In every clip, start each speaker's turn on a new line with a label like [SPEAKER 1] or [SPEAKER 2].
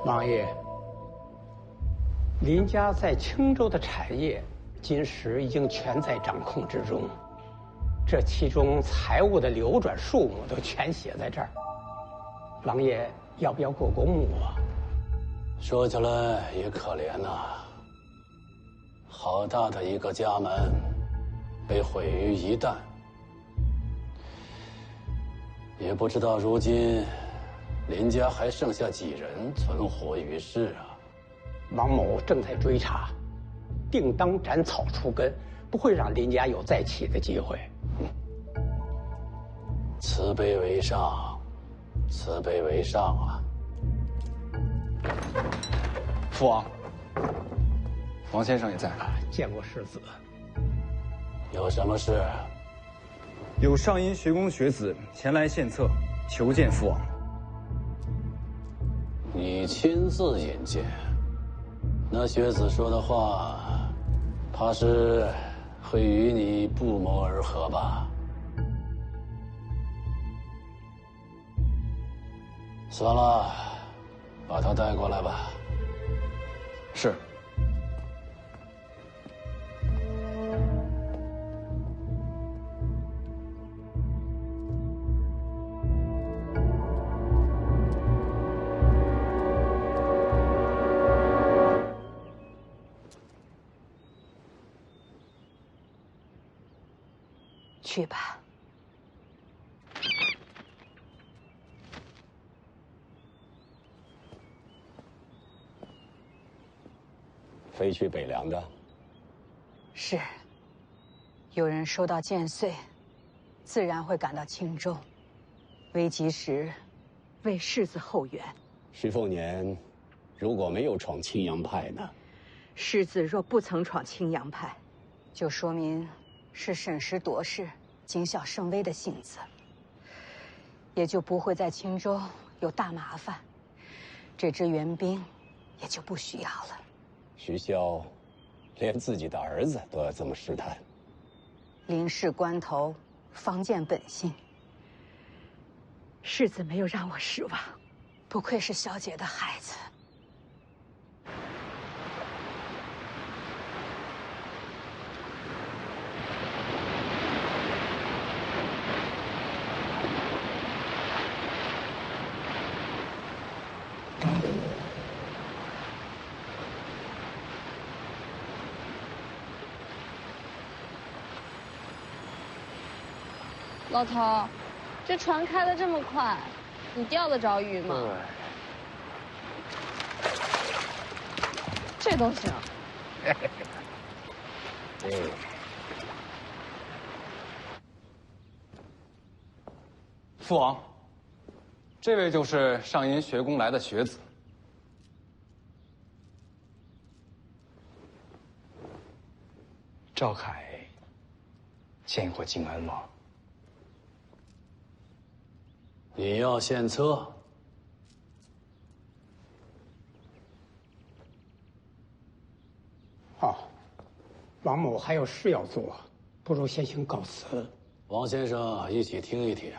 [SPEAKER 1] 王爷，林家在青州的产业，今时已经全在掌控之中，这其中财物的流转数目都全写在这儿。王爷要不要过公墓啊？
[SPEAKER 2] 说起来也可怜呐，好大的一个家门，被毁于一旦。也不知道如今林家还剩下几人存活于世啊？
[SPEAKER 1] 王某正在追查，定当斩草除根，不会让林家有再起的机会。
[SPEAKER 2] 慈悲为上，慈悲为上啊！
[SPEAKER 3] 父王，王先生也在。
[SPEAKER 1] 见过世子。
[SPEAKER 2] 有什么事？
[SPEAKER 3] 有上阴学宫学子前来献策，求见父王。
[SPEAKER 2] 你亲自引荐？那学子说的话，怕是会与你不谋而合吧？算了，把他带过来吧。
[SPEAKER 3] 是。
[SPEAKER 4] 去吧。
[SPEAKER 2] 飞去北凉的？
[SPEAKER 4] 是。有人收到剑穗，自然会赶到青州，危急时为世子后援。
[SPEAKER 2] 徐凤年如果没有闯青阳派呢？
[SPEAKER 4] 世子若不曾闯青阳派，就说明是审时度势、谨小慎微的性子，也就不会在青州有大麻烦，这支援兵也就不需要了。
[SPEAKER 2] 徐骁连自己的儿子都要这么试探，
[SPEAKER 4] 临事关头方见本性。世子没有让我失望，不愧是小姐的孩子。
[SPEAKER 5] 老头，这船开得这么快，你钓得着鱼吗？这都行。
[SPEAKER 3] 父王，这位就是上阴学宫来的学子。
[SPEAKER 6] 赵凯见过靖安王。
[SPEAKER 2] 你要献策？
[SPEAKER 1] 哦，王某还有事要做，不如先行告辞。
[SPEAKER 2] 王先生，一起听一听。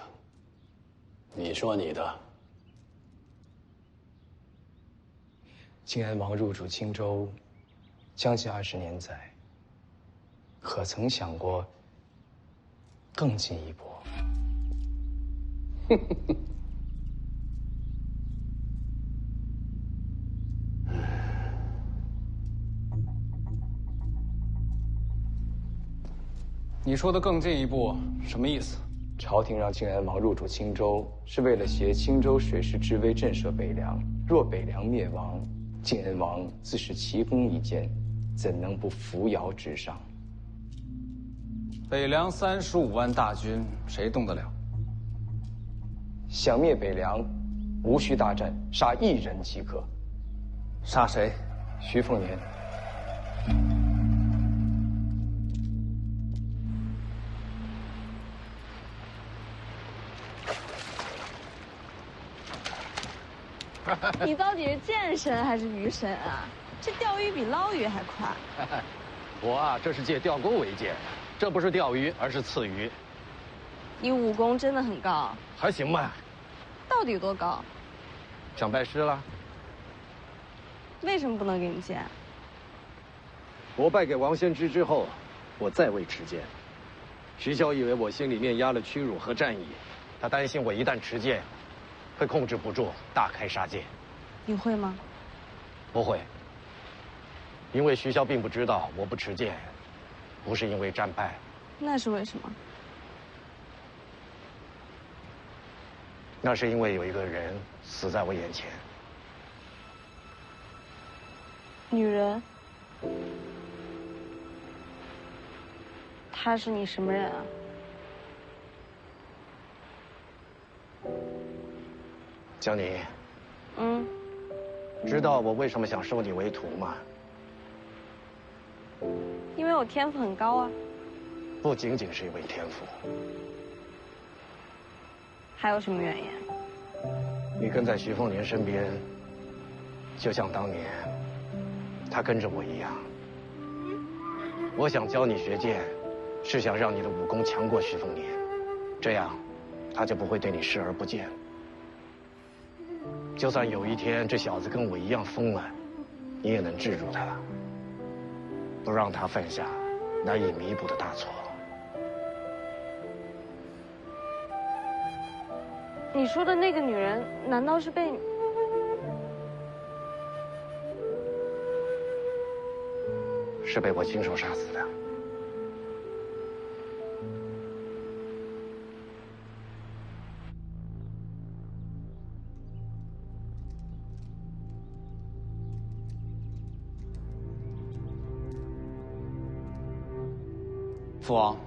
[SPEAKER 2] 你说你的。
[SPEAKER 6] 靖安王入主青州，将近20年在，可曾想过更进一步？
[SPEAKER 3] 你说的更进一步什么意思？
[SPEAKER 6] 朝廷让靖安王入主青州，是为了挟青州水师之威震慑北凉。若北凉灭亡，靖安王自是奇功一件，怎能不扶摇直上？
[SPEAKER 3] 北凉35万大军，谁动得了？
[SPEAKER 6] 想灭北凉，无需大战，杀1人即可。
[SPEAKER 3] 杀谁？
[SPEAKER 6] 徐凤年。
[SPEAKER 5] 你到底是剑神还是鱼神啊？这钓鱼比捞鱼还快。
[SPEAKER 7] 我啊，这是借钓钩为鉴，这不是钓鱼，而是刺鱼。
[SPEAKER 5] 你武功真的很高，
[SPEAKER 7] 还行吧？
[SPEAKER 5] 到底多高？
[SPEAKER 7] 想拜师了？
[SPEAKER 5] 为什么不能给你见？
[SPEAKER 7] 我败给王先知之后，我再未持剑。徐骁以为我心里面压了屈辱和战意，他担心我一旦持剑，会控制不住，大开杀戒。
[SPEAKER 5] 你会吗？
[SPEAKER 7] 不会，因为徐骁并不知道我不持剑，不是因为战败，
[SPEAKER 5] 那是为什么？
[SPEAKER 7] 那是因为有一个人死在我眼前。
[SPEAKER 5] 女人。她是你什么人啊？
[SPEAKER 7] 江宁，知道我为什么想收你为徒吗？
[SPEAKER 5] 因为我天赋很高啊。
[SPEAKER 7] 不仅仅是因为天赋，
[SPEAKER 5] 还有什么原因？
[SPEAKER 7] 你跟在徐凤年身边，就像当年他跟着我一样。我想教你学剑，是想让你的武功强过徐凤年，这样他就不会对你视而不见。就算有一天这小子跟我一样疯了，你也能制住他，不让他犯下难以弥补的大错。
[SPEAKER 5] 你说的那个女人，难道是被你？
[SPEAKER 7] 是被我亲手杀死的。
[SPEAKER 3] 父王，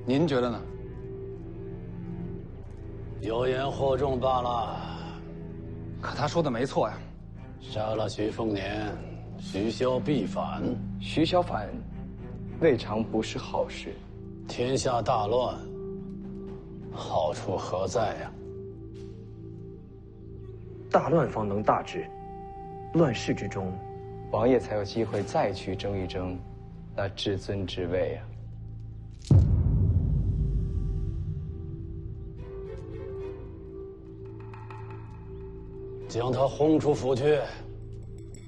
[SPEAKER 3] 您觉得呢？
[SPEAKER 2] 有言惑众罢了。
[SPEAKER 3] 可他说的没错呀。
[SPEAKER 2] 杀了徐凤年，徐骁必反。
[SPEAKER 6] 徐骁反，未尝不是好事。
[SPEAKER 2] 天下大乱，好处何在呀？
[SPEAKER 8] 大乱方能大治，乱世之中，
[SPEAKER 6] 王爷才有机会再去争一争那至尊之位啊！
[SPEAKER 2] 将他轰出府去。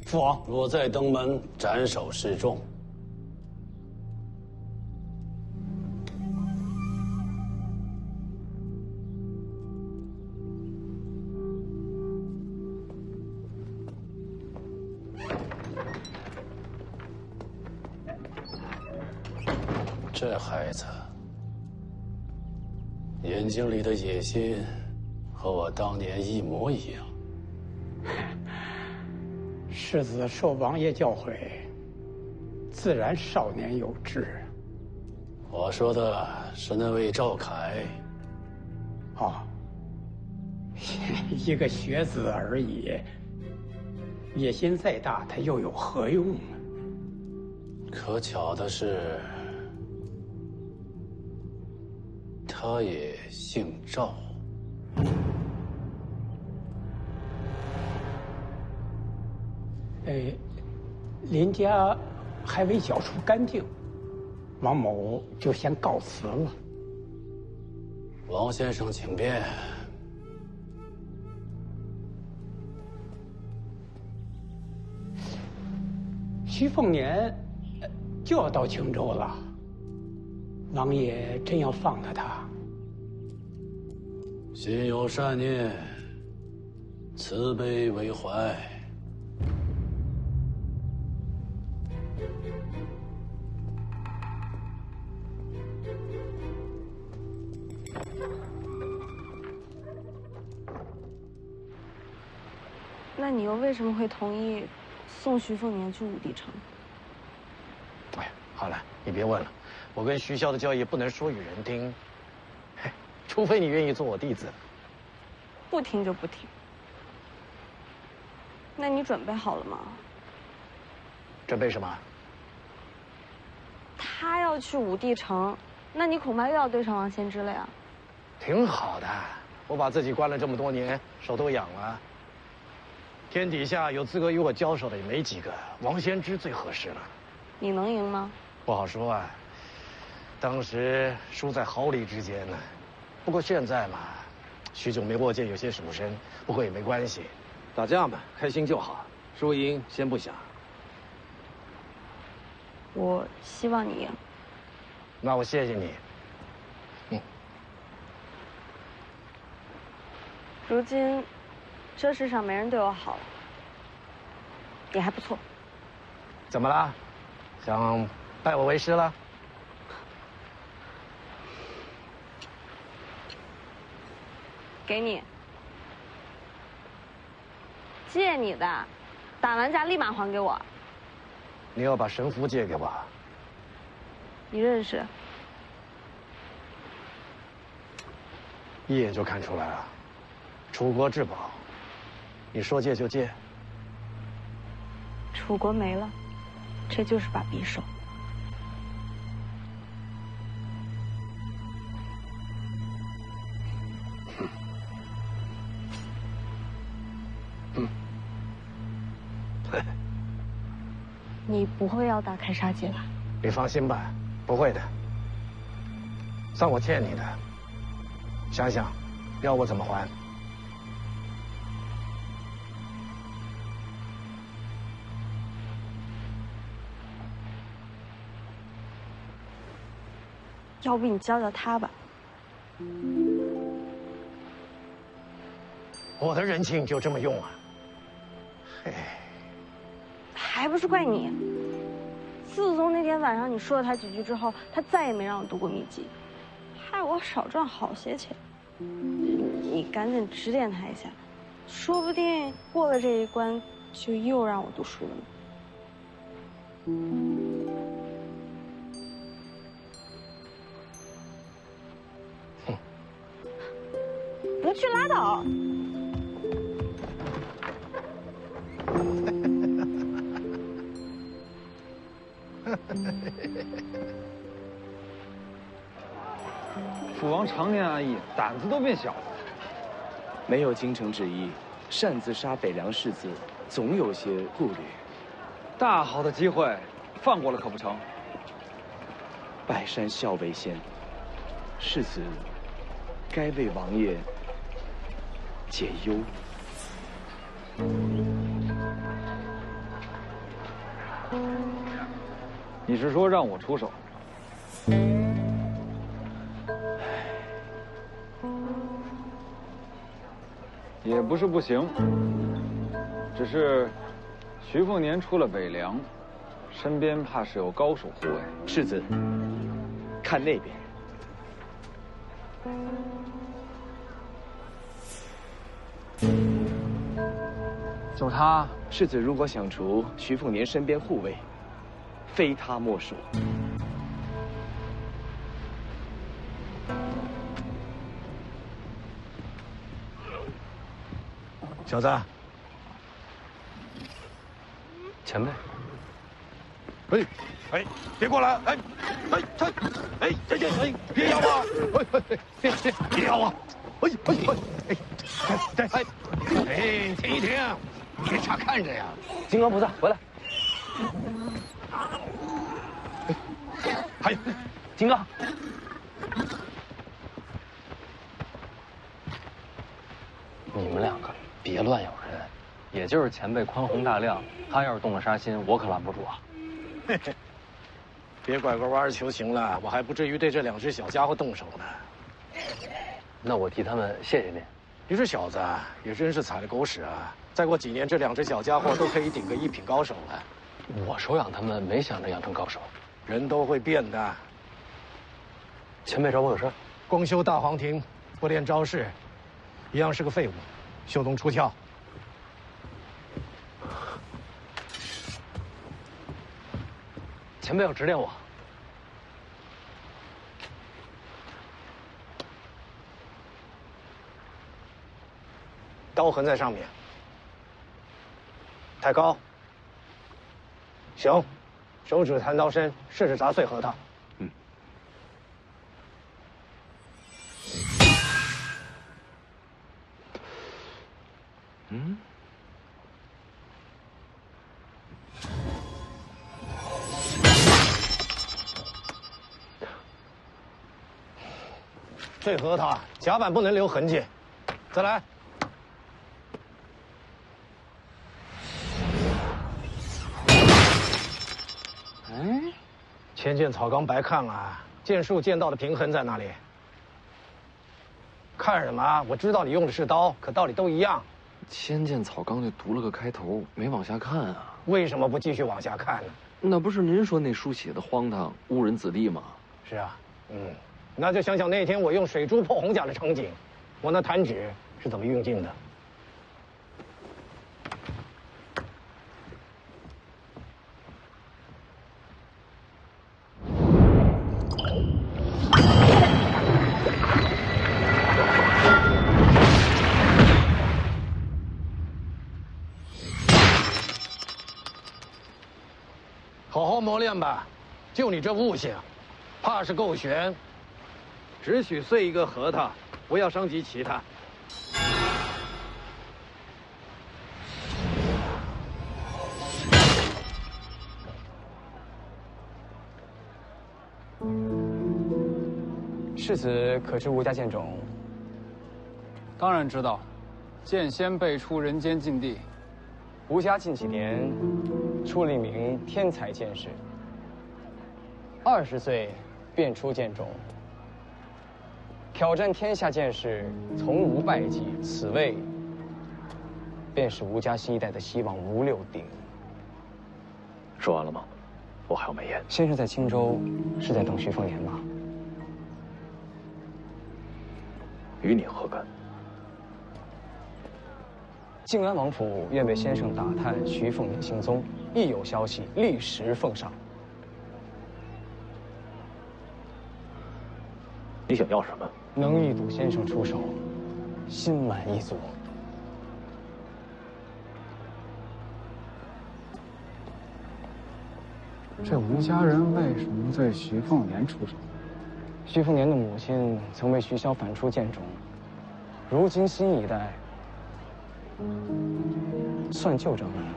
[SPEAKER 3] 父王，
[SPEAKER 2] 若再登门，斩首示众。这孩子眼睛里的野心和我当年一模一样。
[SPEAKER 1] 世子受王爷教诲，自然少年有志。
[SPEAKER 2] 我说的是那位赵凯。
[SPEAKER 1] 哦，一个学子而已，野心再大，他又有何用呢？
[SPEAKER 2] 可巧的是，他也姓赵。
[SPEAKER 1] 林家还未缴出干净，王某就先告辞了。
[SPEAKER 2] 王先生，请便。
[SPEAKER 1] 徐凤年就要到青州了，王爷真要放了他？
[SPEAKER 2] 心有善念，慈悲为怀。
[SPEAKER 5] 那你又为什么会同意送徐凤年去武帝城？
[SPEAKER 7] 哎，好了，你别问了，我跟徐骁的交易不能说与人听，除非你愿意做我弟子。
[SPEAKER 5] 不听就不听。那你准备好了吗？
[SPEAKER 7] 准备什么？
[SPEAKER 5] 他要去武帝城，那你恐怕又要对上王先知了呀。
[SPEAKER 7] 挺好的，我把自己关了这么多年，手都痒了。天底下有资格与我交手的也没几个，王先知最合适了。
[SPEAKER 5] 你能赢吗？
[SPEAKER 7] 不好说啊，当时输在毫厘之间呢。不过现在嘛，许久没握剑，有些手生，不过也没关系，打架嘛，开心就好。输赢先不想。
[SPEAKER 5] 我希望你赢。
[SPEAKER 7] 那我谢谢你。
[SPEAKER 5] 如今，这世上没人对我好了，也还不错。
[SPEAKER 7] 怎么了？想拜我为师了？
[SPEAKER 5] 给你，借你的，打完架立马还给我。
[SPEAKER 7] 你要把神符借给我？
[SPEAKER 5] 你认识？
[SPEAKER 7] 一眼就看出来了，楚国至宝，你说借就借？
[SPEAKER 5] 楚国没了，这就是把匕首。你不会要大开杀戒吧？
[SPEAKER 7] 你放心吧，不会的。算我欠你的，想想，要我怎么还？
[SPEAKER 5] 要不你教教他吧。
[SPEAKER 7] 我的人情就这么用啊？嘿。
[SPEAKER 5] 还不是怪你！自从那天晚上你说了他几句之后，他再也没让我读过秘籍，害我少赚好些钱。你赶紧指点他一下，说不定过了这一关，就又让我读书了呢。
[SPEAKER 7] 哼，
[SPEAKER 5] 不去拉倒。
[SPEAKER 3] 父王常年安逸，胆子都变小了。
[SPEAKER 6] 没有京城之意，擅自杀北凉世子，总有些顾虑。
[SPEAKER 3] 大好的机会，放过了可不成？
[SPEAKER 6] 拜山孝为先，世子该为王爷解忧。
[SPEAKER 3] 你是说让我出手？也不是不行，只是徐凤年出了北凉，身边怕是有高手护卫。
[SPEAKER 6] 世子，看那边。
[SPEAKER 3] 就他，
[SPEAKER 6] 世子如果想除徐凤年身边护卫，非他莫属。
[SPEAKER 7] 小子，
[SPEAKER 2] 前辈，
[SPEAKER 7] 哎，别过来！别咬我！别咬我！停一停，别傻看着呀！
[SPEAKER 2] 金刚菩萨回来。
[SPEAKER 7] 还有，
[SPEAKER 2] 金刚，你们两个别乱咬人。也就是前辈宽宏大量，他要是动了杀心，我可拦不住啊。
[SPEAKER 7] 别拐个弯求情了，我还不至于对这两只小家伙动手呢。
[SPEAKER 2] 那我替他们谢谢您。
[SPEAKER 7] 你这小子也真是踩了狗屎啊！再过几年，这两只小家伙都可以顶个一品高手了。
[SPEAKER 2] 我收养他们，没想着养成高手。
[SPEAKER 7] 人都会变的。
[SPEAKER 2] 前辈找我有事？
[SPEAKER 7] 光修大黄庭，不练招式，一样是个废物。秀东出鞘。
[SPEAKER 2] 前辈要指点我。
[SPEAKER 7] 刀痕在上面，太高。行，手指弹刀身，试试砸碎核桃。这核桃甲板不能留痕迹，再来。千剑草纲白看了，剑术剑道的平衡在哪里？看什么？我知道你用的是刀，可道理都一样。
[SPEAKER 9] 千剑草纲就读了个开头，没往下看啊。
[SPEAKER 7] 为什么不继续往下看呢？
[SPEAKER 9] 那不是您说那书写的荒唐，误人子弟吗？
[SPEAKER 7] 是啊，那就想想那天我用水珠破红甲的场景，我那弹指是怎么运镜的。好好磨练吧，就你这悟性，怕是够悬。只许碎一个核桃，不要伤及其他。
[SPEAKER 6] 世子可知吴家剑种？
[SPEAKER 3] 当然知道，剑仙辈出人间禁地。
[SPEAKER 6] 吴家近几年出了一名天才剑士，20岁便出剑种，挑战天下剑士，从无败绩。此位便是吴家新一代的希望吴六鼎。
[SPEAKER 9] 说完了吗？我还有美言。
[SPEAKER 6] 先生在青州是在等徐凤年吗？
[SPEAKER 9] 与你何干？
[SPEAKER 6] 靖安王府愿为先生打探徐凤年行踪，一有消息立时奉上。
[SPEAKER 9] 你想要什么？
[SPEAKER 6] 能一睹先生出手，心满意足。
[SPEAKER 3] 这吴家人为什么对徐凤年出手？
[SPEAKER 6] 徐凤年的母亲曾为徐骁反出剑种，如今新一代算旧账来了。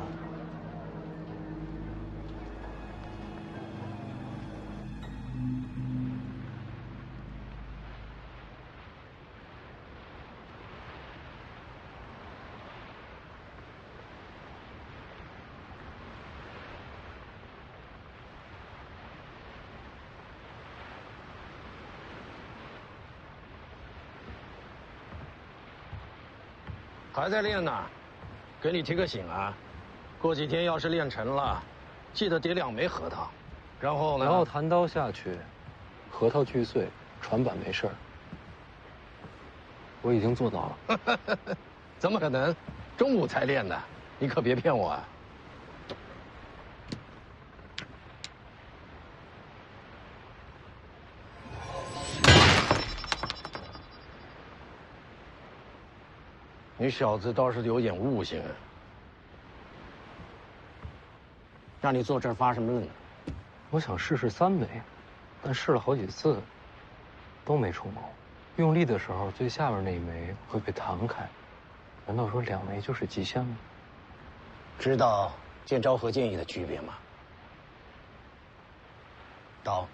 [SPEAKER 7] 还在练呢，给你提个醒啊，过几天要是练成了，记得叠2枚核桃，然后呢？
[SPEAKER 9] 然后弹刀下去，核桃锯碎，船板没事儿。我已经做到了。
[SPEAKER 7] 怎么可能？中午才练的，你可别骗我啊！你小子倒是有点悟性啊！让你坐这儿发什么愣？
[SPEAKER 9] 我想试试3枚，但试了好几次，都没出毛。用力的时候，最下面那一枚会被弹开。难道说2枚就是极限吗？
[SPEAKER 7] 知道剑招和剑意的区别吗？刀。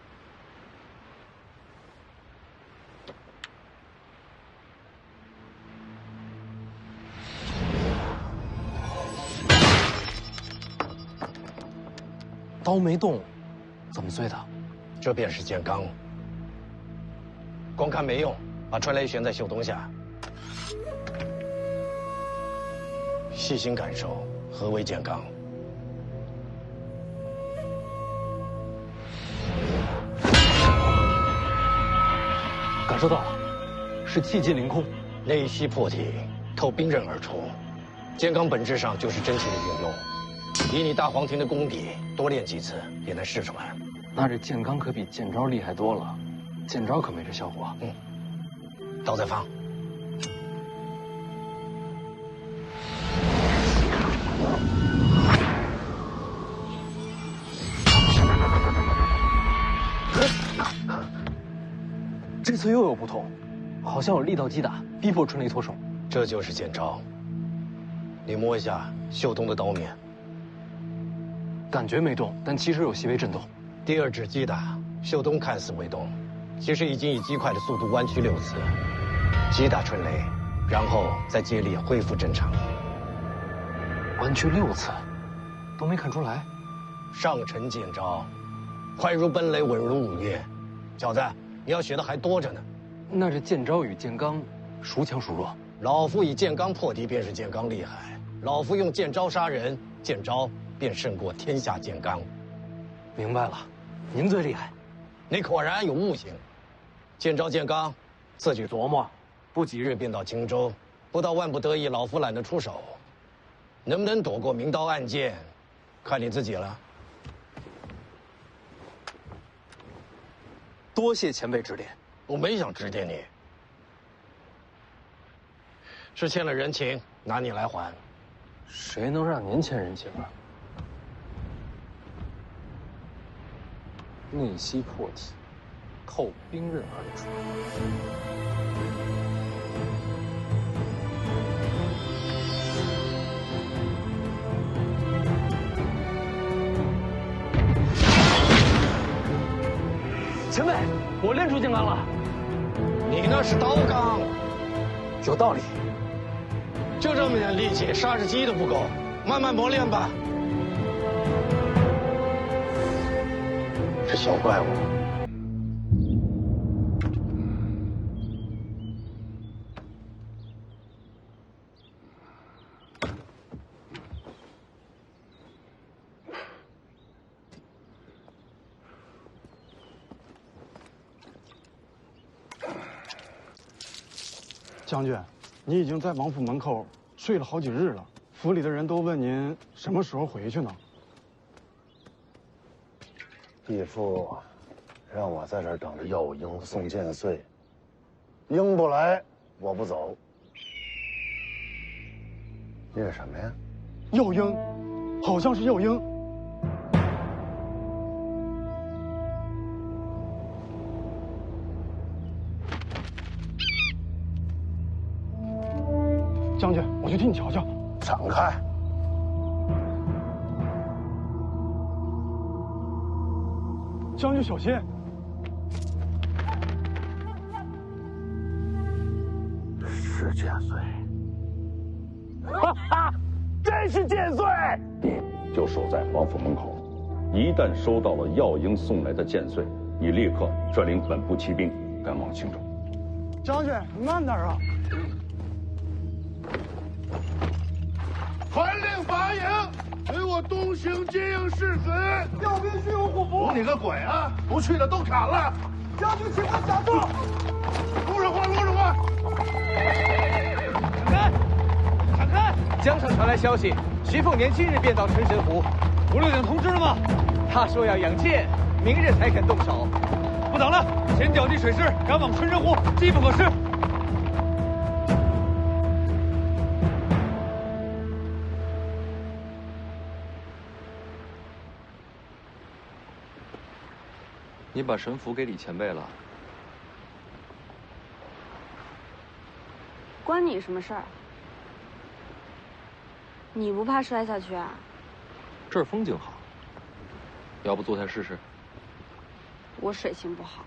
[SPEAKER 9] 刀没动，怎么碎的？
[SPEAKER 7] 这便是剑罡。光看没用，把穿雷悬在袖东下，细心感受何为剑罡。
[SPEAKER 9] 感受到了，是气机凌空，
[SPEAKER 7] 内息破体，透冰刃而出。剑罡本质上就是真气的运用。以你大黄庭的功底，多练几次也能试出来。
[SPEAKER 9] 那这剑罡可比剑招厉害多了，剑招可没这效果。
[SPEAKER 7] 刀再放。
[SPEAKER 9] 这次又有不同，好像有力道击打，逼迫春雷脱手。
[SPEAKER 7] 这就是剑招。你摸一下袖东的刀面。
[SPEAKER 9] 感觉没动，但其实有细微震动。
[SPEAKER 7] 第2指击打，袖东看似未动，其实已经以极快的速度弯曲6次，击打春雷，然后再接力恢复正常。
[SPEAKER 9] 弯曲6次，都没看出来。
[SPEAKER 7] 上乘剑招，快如奔雷，稳如午夜。小子，你要学的还多着呢。
[SPEAKER 9] 那这剑招与剑罡，孰强孰弱？
[SPEAKER 7] 老夫以剑罡破敌，便是剑罡厉害；老夫用剑招杀人，剑招便胜过天下剑罡。
[SPEAKER 9] 明白了，您最厉害。
[SPEAKER 7] 你果然有悟性。剑招剑罡，自己琢磨，不几日便到青州。不到万不得已，老夫懒得出手。能不能躲过明刀暗箭，看你自己了。
[SPEAKER 9] 多谢前辈指点。
[SPEAKER 7] 我没想指点你，是欠了人情，拿你来还。
[SPEAKER 9] 谁能让您欠人情啊？逆袭破体，透兵刃而出。前辈，我练出剑罡了。
[SPEAKER 7] 你那是刀罡，
[SPEAKER 9] 有道理。
[SPEAKER 7] 就这么点力气，杀只鸡都不够，慢慢磨练吧。这小怪物，
[SPEAKER 10] 将军，你已经在王府门口睡了好几日了，府里的人都问您什么时候回去呢？
[SPEAKER 11] 义父让我在这儿等着药英送剑穗，英不来，我不走。念什么呀？
[SPEAKER 10] 药英，好像是药英。将军，我去替你瞧瞧。
[SPEAKER 11] 敞开！
[SPEAKER 10] 将军小心！
[SPEAKER 11] 是剑穗。哈哈，真是剑穗！
[SPEAKER 12] 你就守在王府门口，一旦收到了药英送来的剑穗，你立刻率领本部骑兵赶往青州。
[SPEAKER 10] 将军，慢点啊！
[SPEAKER 13] 传令拔营，给我东行接应是死。
[SPEAKER 10] 调兵须有虎符。
[SPEAKER 13] 服你个鬼啊！不去的都砍了。
[SPEAKER 10] 将军，请看下座。
[SPEAKER 13] 路上话，路上话。
[SPEAKER 14] 闪开！闪开！江上传来消息，徐凤年今日便到春神湖。
[SPEAKER 3] 吴六鼎通知了吗？
[SPEAKER 14] 他说要养剑，明日才肯动手。
[SPEAKER 3] 不等了，先调集水师，赶往春神湖，机不可失。
[SPEAKER 9] 你把神符给李前辈了，
[SPEAKER 5] 关你什么事儿？你不怕摔下去啊？
[SPEAKER 9] 这儿风景好，要不坐下试试？
[SPEAKER 5] 我水性不好。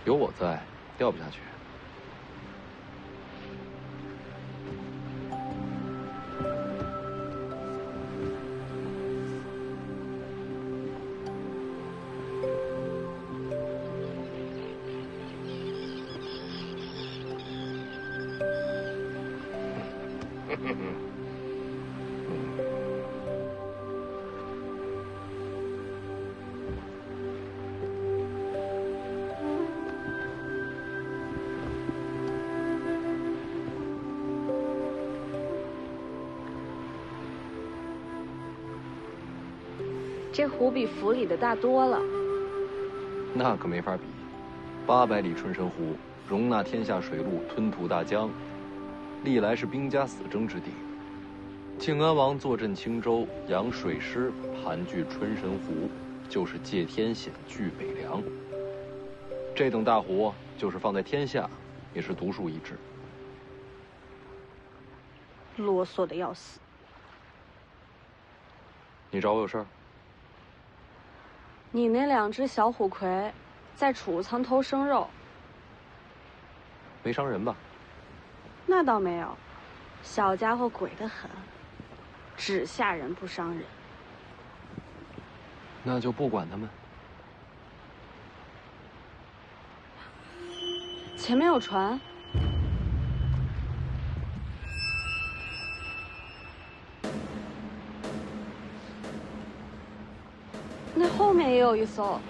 [SPEAKER 9] 有我在，掉不下去。
[SPEAKER 5] 这湖比府里的大多了。
[SPEAKER 9] 那可没法比，800里春神湖容纳天下水陆，吞吐大江，历来是兵家死争之地。靖安王坐镇青州，养水师，盘踞春神湖，就是借天险，据北凉。这等大湖，就是放在天下，也是独树一帜。
[SPEAKER 5] 啰嗦的要死。
[SPEAKER 9] 你找我有事儿？
[SPEAKER 5] 你那2只小虎魁，在储物仓偷生肉，
[SPEAKER 9] 没伤人吧？
[SPEAKER 5] 那倒没有，小家伙鬼得很，只吓人不伤人。
[SPEAKER 9] 那就不管他们。
[SPEAKER 5] 前面有船。那后面也有一艘。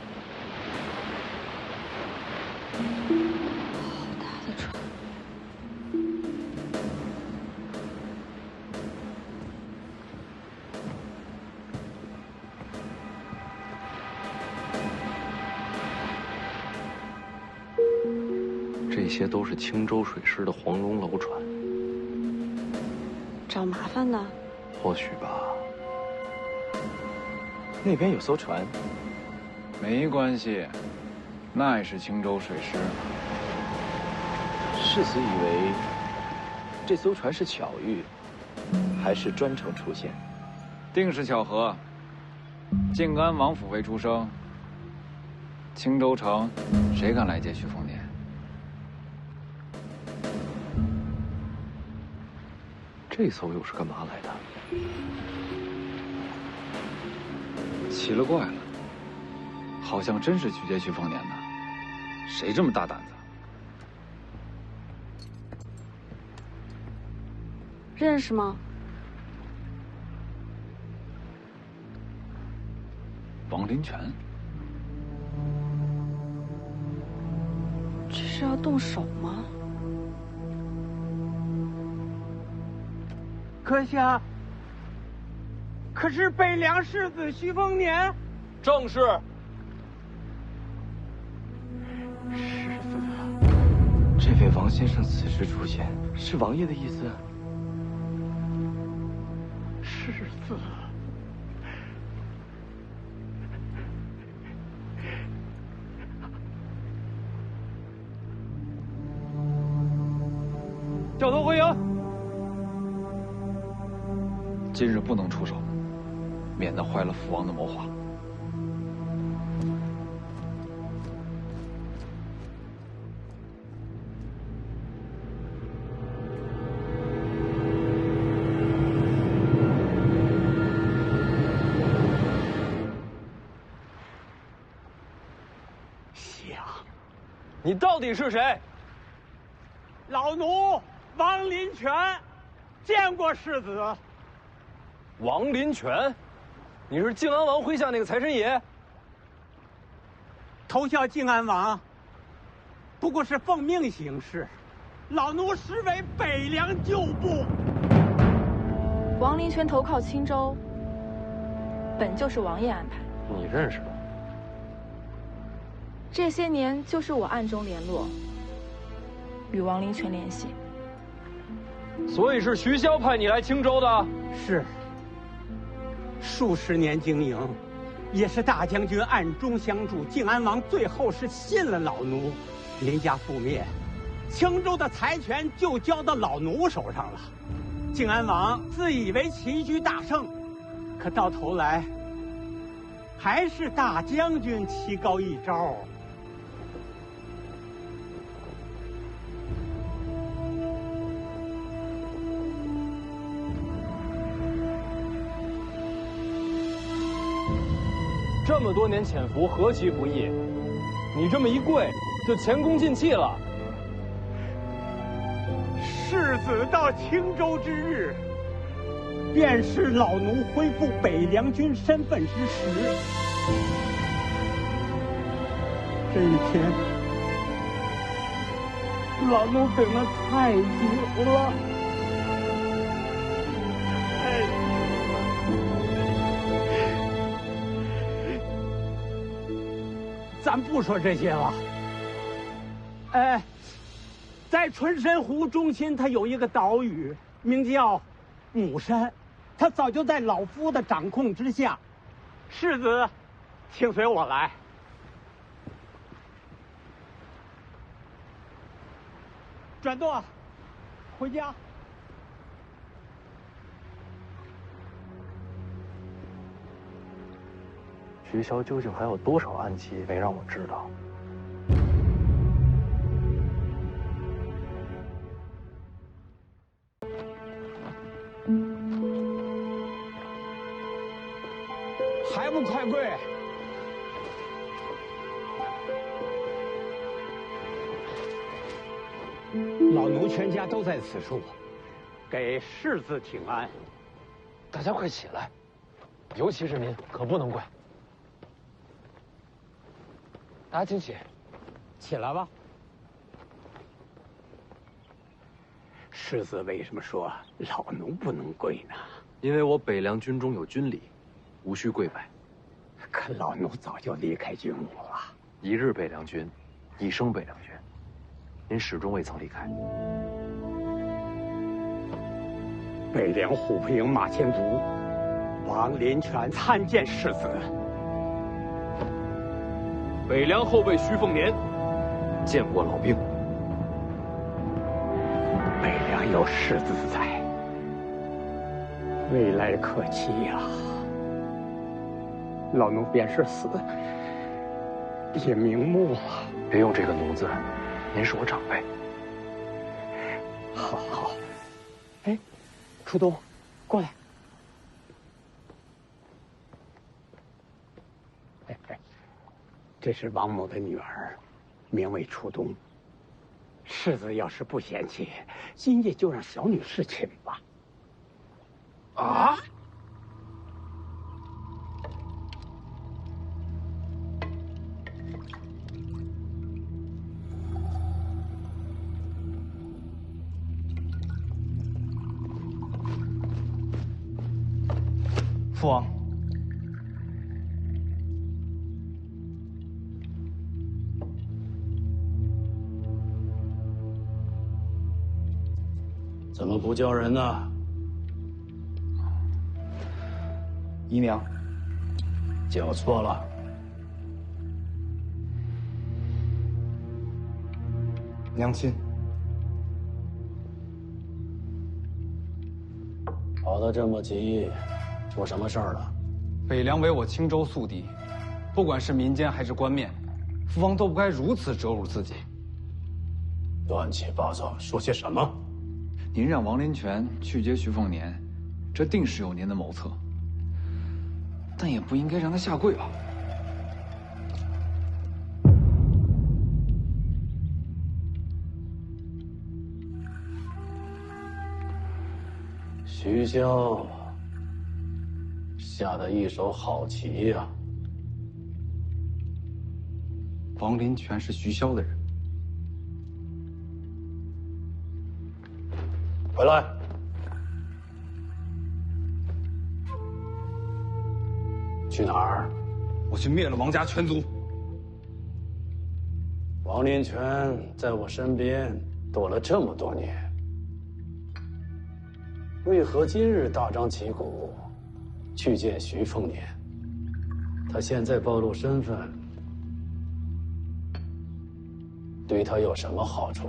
[SPEAKER 9] 这些都是青州水师的黄龙楼船，
[SPEAKER 5] 找麻烦的？
[SPEAKER 9] 或许吧。
[SPEAKER 6] 那边有艘船，
[SPEAKER 3] 没关系，那也是青州水师。
[SPEAKER 6] 世子以为这艘船是巧遇，还是专程出现？
[SPEAKER 3] 定是巧合。靖安王府为出生，青州城谁敢来接徐凤年？
[SPEAKER 9] 这艘又是干嘛来的？
[SPEAKER 3] 奇了怪了，好像真是去接徐凤年的，谁这么大胆子？
[SPEAKER 5] 认识吗？
[SPEAKER 3] 王林泉，
[SPEAKER 5] 这是要动手吗？
[SPEAKER 1] 阁下，可是北凉世子徐凤年？
[SPEAKER 14] 正是。
[SPEAKER 6] 世子，这位王先生此时出现，是王爷的意思？
[SPEAKER 1] 世子，
[SPEAKER 14] 掉头回营。
[SPEAKER 3] 今日不能出手，免得坏了父王的谋划。
[SPEAKER 1] 想，
[SPEAKER 14] 你到底是谁？
[SPEAKER 1] 老奴王林泉，见过世子。
[SPEAKER 14] 王林泉，你是靖安王麾下那个财神爷？
[SPEAKER 1] 投效靖安王，不过是奉命行事。老奴实为北凉旧部。
[SPEAKER 15] 王林泉投靠青州，本就是王爷安排。
[SPEAKER 9] 你认识的？
[SPEAKER 15] 这些年就是我暗中联络，与王林泉联系。
[SPEAKER 14] 所以是徐骁派你来青州的？
[SPEAKER 1] 是。 数十年经营，也是大将军暗中相助。靖安王最后是信了老奴，林家覆灭，青州的财权就交到老奴手上了。靖安王自以为棋局大胜，可到头来还是大将军棋高一招。
[SPEAKER 14] 这么多年潜伏，何其不易！你这么一跪，就前功尽弃了。
[SPEAKER 1] 世子到青州之日，便是老奴恢复北凉军身份之时。这一天，老奴等了太久了。 咱不说这些了。在春申湖中心，它有一个岛屿，名叫母山，它早就在老夫的掌控之下。世子，请随我来。转舵，回家。
[SPEAKER 8] 徐骁究竟还有多少暗器没让我知道？
[SPEAKER 1] 还不快跪！老奴全家都在此处，给世子请安。
[SPEAKER 14] 大家快起来，尤其是您，可不能跪。大家请起，
[SPEAKER 1] 起来吧。世子为什么说老奴不能跪呢？
[SPEAKER 9] 因为我北凉军中有军礼，无需跪拜。
[SPEAKER 1] 可老奴早就离开军伍了。
[SPEAKER 9] 一日北凉军，一生北凉军。您始终未曾离开。
[SPEAKER 1] 北凉虎扑营马前卒，王林泉参见世子。
[SPEAKER 14] 北凉后备徐凤年，见过老兵。
[SPEAKER 1] 北凉有世子在，未来可期呀。老奴便是死，也瞑目了。
[SPEAKER 14] 别用这个奴字，您是我长辈。
[SPEAKER 1] 好好。哎，初冬，过来。这是王某的女儿，名为初冬。世子要是不嫌弃，今夜就让小女侍寝吧。
[SPEAKER 14] 啊！
[SPEAKER 6] 父王，
[SPEAKER 2] 怎么不叫人呢？
[SPEAKER 6] 姨娘，
[SPEAKER 2] 叫错了。
[SPEAKER 6] 娘亲，
[SPEAKER 2] 跑得这么急，出什么事儿了？
[SPEAKER 6] 北凉为我青州宿敌，不管是民间还是官面，父王都不该如此折辱自己。
[SPEAKER 2] 乱七八糟，说些什么？
[SPEAKER 3] 您让王林泉去接徐凤年，这定是有您的谋策，但也不应该让他下跪吧？
[SPEAKER 2] 徐骁下的一手好棋呀！
[SPEAKER 6] 王林泉是徐骁的人。
[SPEAKER 2] 回来！去哪儿？
[SPEAKER 6] 我去灭了王家全族。
[SPEAKER 2] 王林泉在我身边躲了这么多年，为何今日大张旗鼓去见徐凤年？他现在暴露身份，对他有什么好处？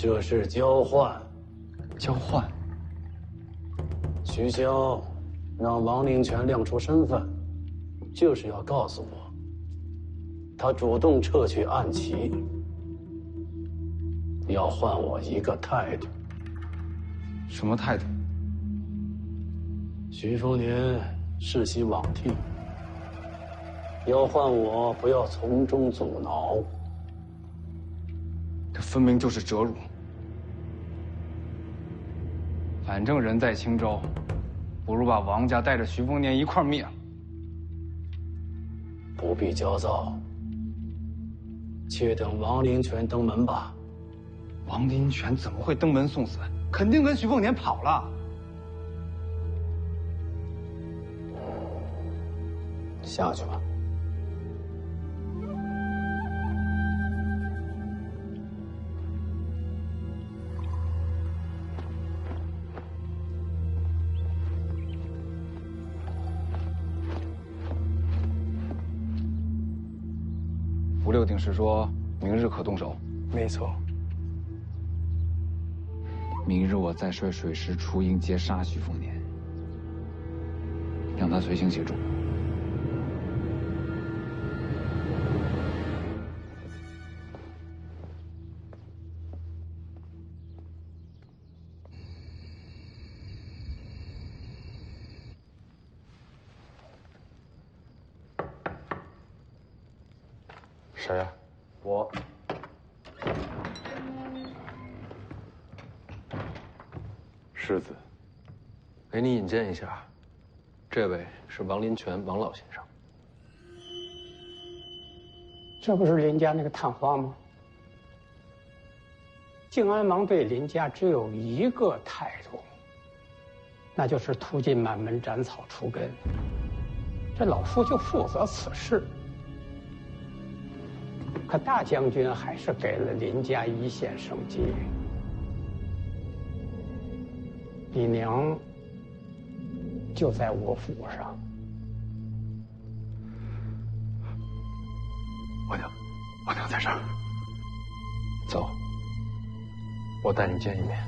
[SPEAKER 2] 这是交换。
[SPEAKER 6] 交换。
[SPEAKER 2] 徐骁让王林泉亮出身份，就是要告诉我，他主动撤去暗棋，要换我一个态度。
[SPEAKER 6] 什么态度？
[SPEAKER 2] 徐凤年世袭罔替，要换我不要从中阻挠。
[SPEAKER 6] 这分明就是折辱。反正人在青州，不如把王家带着徐凤年一块灭了。
[SPEAKER 2] 不必焦躁，且等王林泉登门吧。
[SPEAKER 6] 王林泉怎么会登门送死？肯定跟徐凤年跑了。
[SPEAKER 2] 下去吧。
[SPEAKER 6] 吴六定是说明日可动手。
[SPEAKER 8] 没错。
[SPEAKER 3] 明日我再率水师出营截杀徐凤年，让他随行协助。
[SPEAKER 11] 谁呀？
[SPEAKER 6] 我。
[SPEAKER 9] 世子，给你引荐一下，这位是王林泉王老先生。
[SPEAKER 1] 这不是林家那个探花吗？靖安王对林家只有一个态度，那就是途尽满门斩草除根。这老夫就负责此事。可大将军还是给了林家一线生机。李娘就在我府上。
[SPEAKER 6] 我娘在这儿。走，我带你见一面。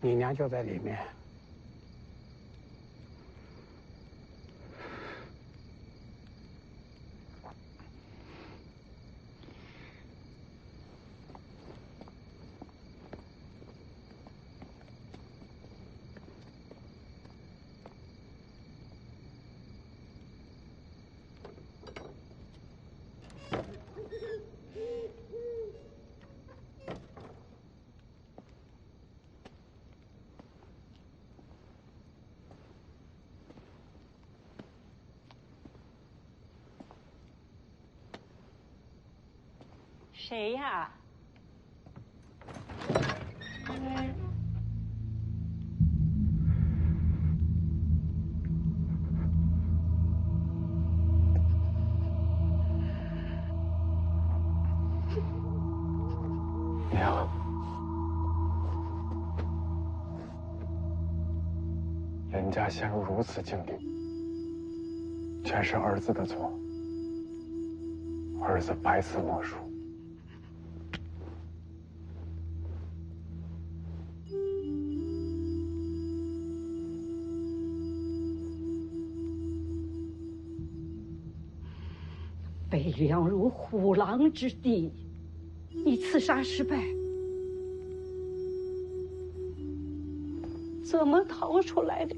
[SPEAKER 1] 你娘就在里面。
[SPEAKER 4] 谁呀？
[SPEAKER 6] 娘，人家陷入如此境地，全是儿子的错，儿子百死莫赎。
[SPEAKER 16] 北凉如虎狼之地，你刺杀失败，怎么逃出来的？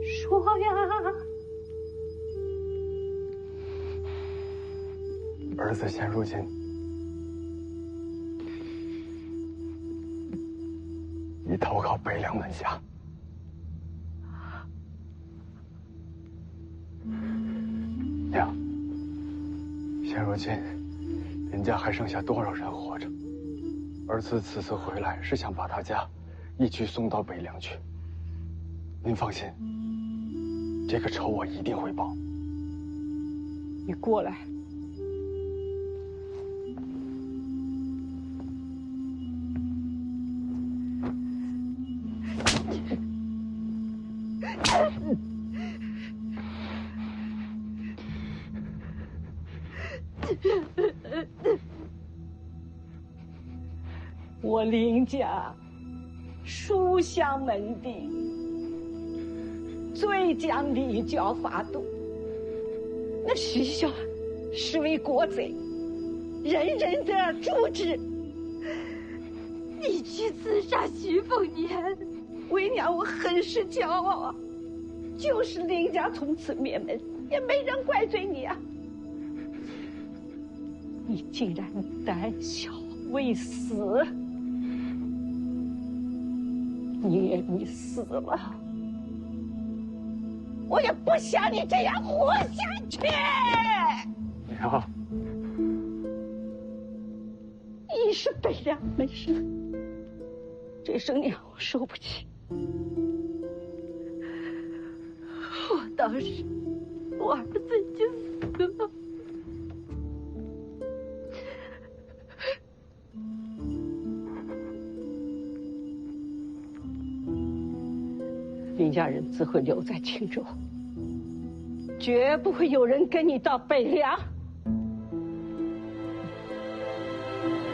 [SPEAKER 16] 说呀！
[SPEAKER 6] 儿子现如今已投靠北凉门下。娘，现如今林家还剩下多少人活着？儿子此次回来是想把他家一举送到北凉去。您放心，这个仇我一定会报。
[SPEAKER 16] 你过来。我林家书香门第，最讲礼教法度。那徐骁是为国贼，人人都要诛之。你去刺杀徐凤年，为娘我很是骄傲啊！就是林家从此灭门，也没人怪罪你啊！你竟然胆小未死，你死了，我也不想你这样活下去。
[SPEAKER 6] 娘，
[SPEAKER 16] 你是北凉门生，这声娘我受不起。我当时，我儿子已经死了。林家人自会留在青州，绝不会有人跟你到北凉。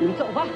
[SPEAKER 16] 你走吧。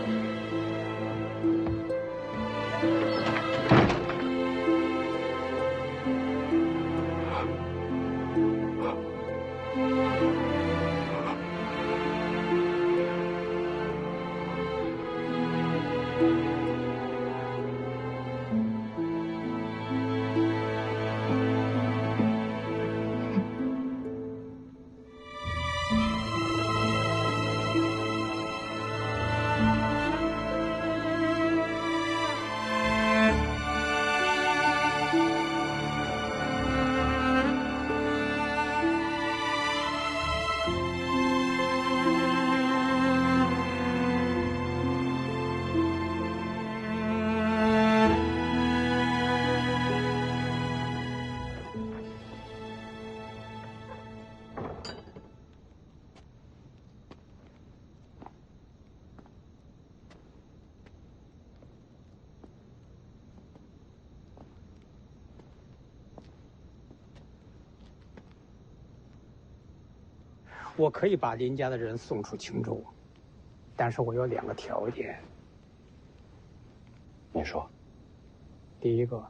[SPEAKER 1] 我可以把林家的人送出青州，但是我有2个条件。
[SPEAKER 6] 你说。
[SPEAKER 1] 第一个，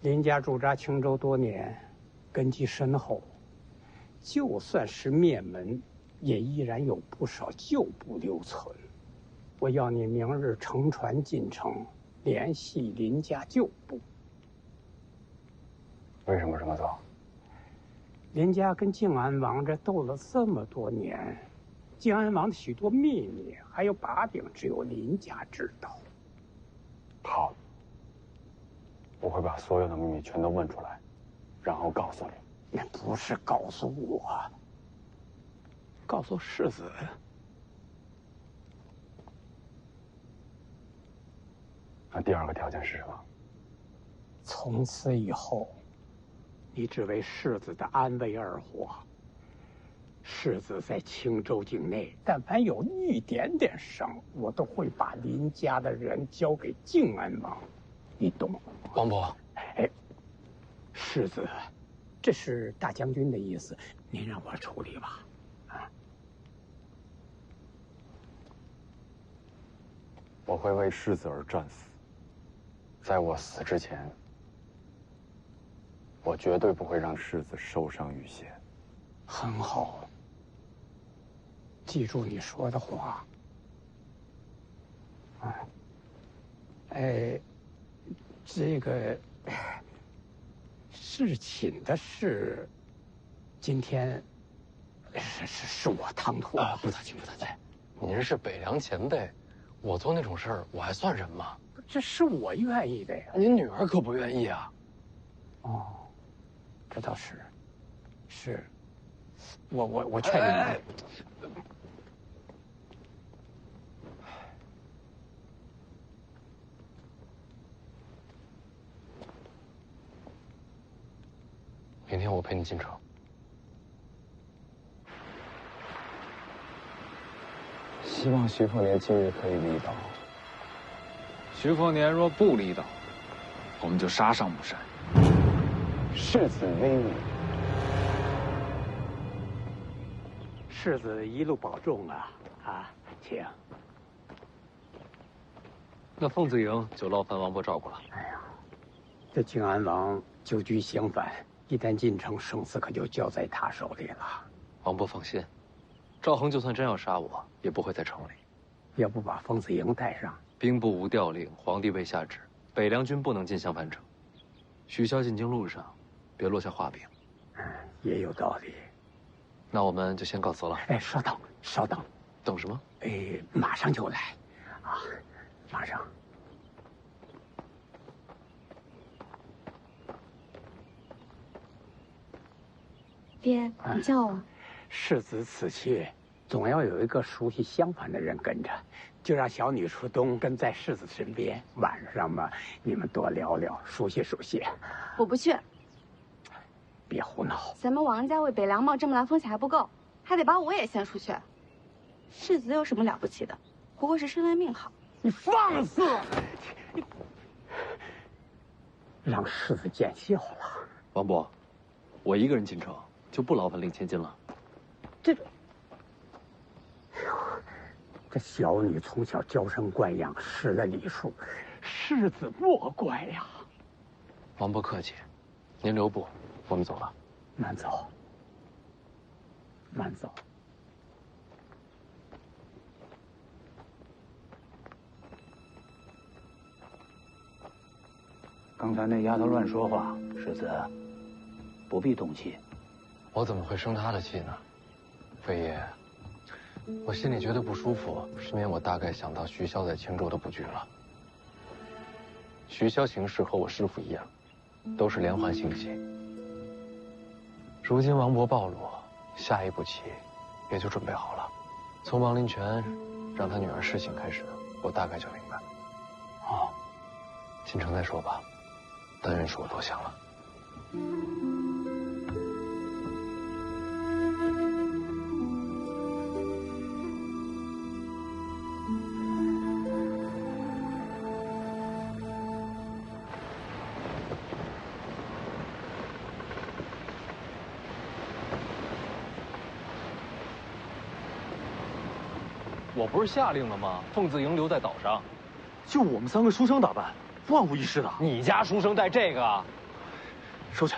[SPEAKER 1] 林家驻扎青州多年，根基深厚，就算是灭门，也依然有不少旧部留存。我要你明日乘船进城，联系林家旧部。
[SPEAKER 6] 为什么这么做？
[SPEAKER 1] 林家跟靖安王这斗了这么多年，靖安王的许多秘密还有把柄，只有林家知道。
[SPEAKER 6] 好，我会把所有的秘密全都问出来，然后告诉你。
[SPEAKER 1] 那不是告诉我，告诉世子。
[SPEAKER 6] 那第2个条件是什么？
[SPEAKER 1] 从此以后，你只为世子的安危而活。世子在青州境内，但凡有一点点伤，我都会把林家的人交给靖安王，你懂吗？
[SPEAKER 6] 王伯，
[SPEAKER 1] 哎，世子，这是大将军的意思，您让我处理吧。啊，
[SPEAKER 6] 我会为世子而战死。在我死之前，我绝对不会让世子受伤愈血。
[SPEAKER 1] 很好，记住你说的话。啊，哎，这个侍寝的事，今天是我唐突了。
[SPEAKER 6] 不打紧，不打紧。您是北凉前辈，我做那种事儿，我还算人吗？
[SPEAKER 1] 这是我愿意的呀。
[SPEAKER 6] 您女儿可不愿意啊。
[SPEAKER 1] 哦，这倒是，是，我劝你。
[SPEAKER 6] 明天我陪你进城。希望徐凤年今日可以离岛。
[SPEAKER 3] 徐凤年若不离岛，我们就杀上木山。
[SPEAKER 6] 世子威武。
[SPEAKER 1] 世子一路保重啊！啊，请。
[SPEAKER 9] 那凤子营就劳烦王伯照顾了。
[SPEAKER 1] 哎呀，这靖安王久居襄樊，一旦进城，生死可就交在他手里了。
[SPEAKER 9] 王伯放心，赵恒就算真要杀我，也不会在城里。
[SPEAKER 1] 要不把凤子营带上？
[SPEAKER 9] 兵部无调令，皇帝未下旨，北凉军不能进襄樊城。徐骁进京路上，别落下话柄。
[SPEAKER 1] 也有道理。
[SPEAKER 9] 那我们就先告辞了。
[SPEAKER 1] 哎，稍等，稍等。
[SPEAKER 9] 等什么？
[SPEAKER 1] 哎，马上就来，啊，马上。
[SPEAKER 5] 爹，你叫我。
[SPEAKER 1] 世子此去，总要有一个熟悉襄樊的人跟着，就让小女出东跟在世子身边。晚上嘛，你们多聊聊，熟悉熟悉。
[SPEAKER 15] 我不去。
[SPEAKER 1] 别胡闹！
[SPEAKER 15] 咱们王家为北凉冒这么大风险还不够，还得把我也先出去。世子有什么了不起的？不过是生来命好。
[SPEAKER 1] 你放肆！让世子见笑了。
[SPEAKER 9] 王伯，我一个人进城，就不劳烦令千金了。
[SPEAKER 1] 这小女从小娇生惯养，识了礼数，世子莫怪呀。
[SPEAKER 6] 王伯客气，您留步，我们走了。
[SPEAKER 1] 慢走，慢走。
[SPEAKER 17] 刚才那丫头乱说话，世子不必动气。
[SPEAKER 6] 我怎么会生她的气呢？飞爷，我心里觉得不舒服，是因为我大概想到徐骁在青州的布局了。徐骁行事和我师父一样，都是连环心计。如今王伯暴露，下一步棋也就准备好了。从王林泉让他女儿侍寝开始，我大概就明白。哦，进城再说吧，但愿是我多想了。
[SPEAKER 14] 我不是下令了吗？凤字营留在岛上，
[SPEAKER 18] 就我们3个书生打扮，万无一失的。
[SPEAKER 14] 你家书生带这个？
[SPEAKER 18] 收去。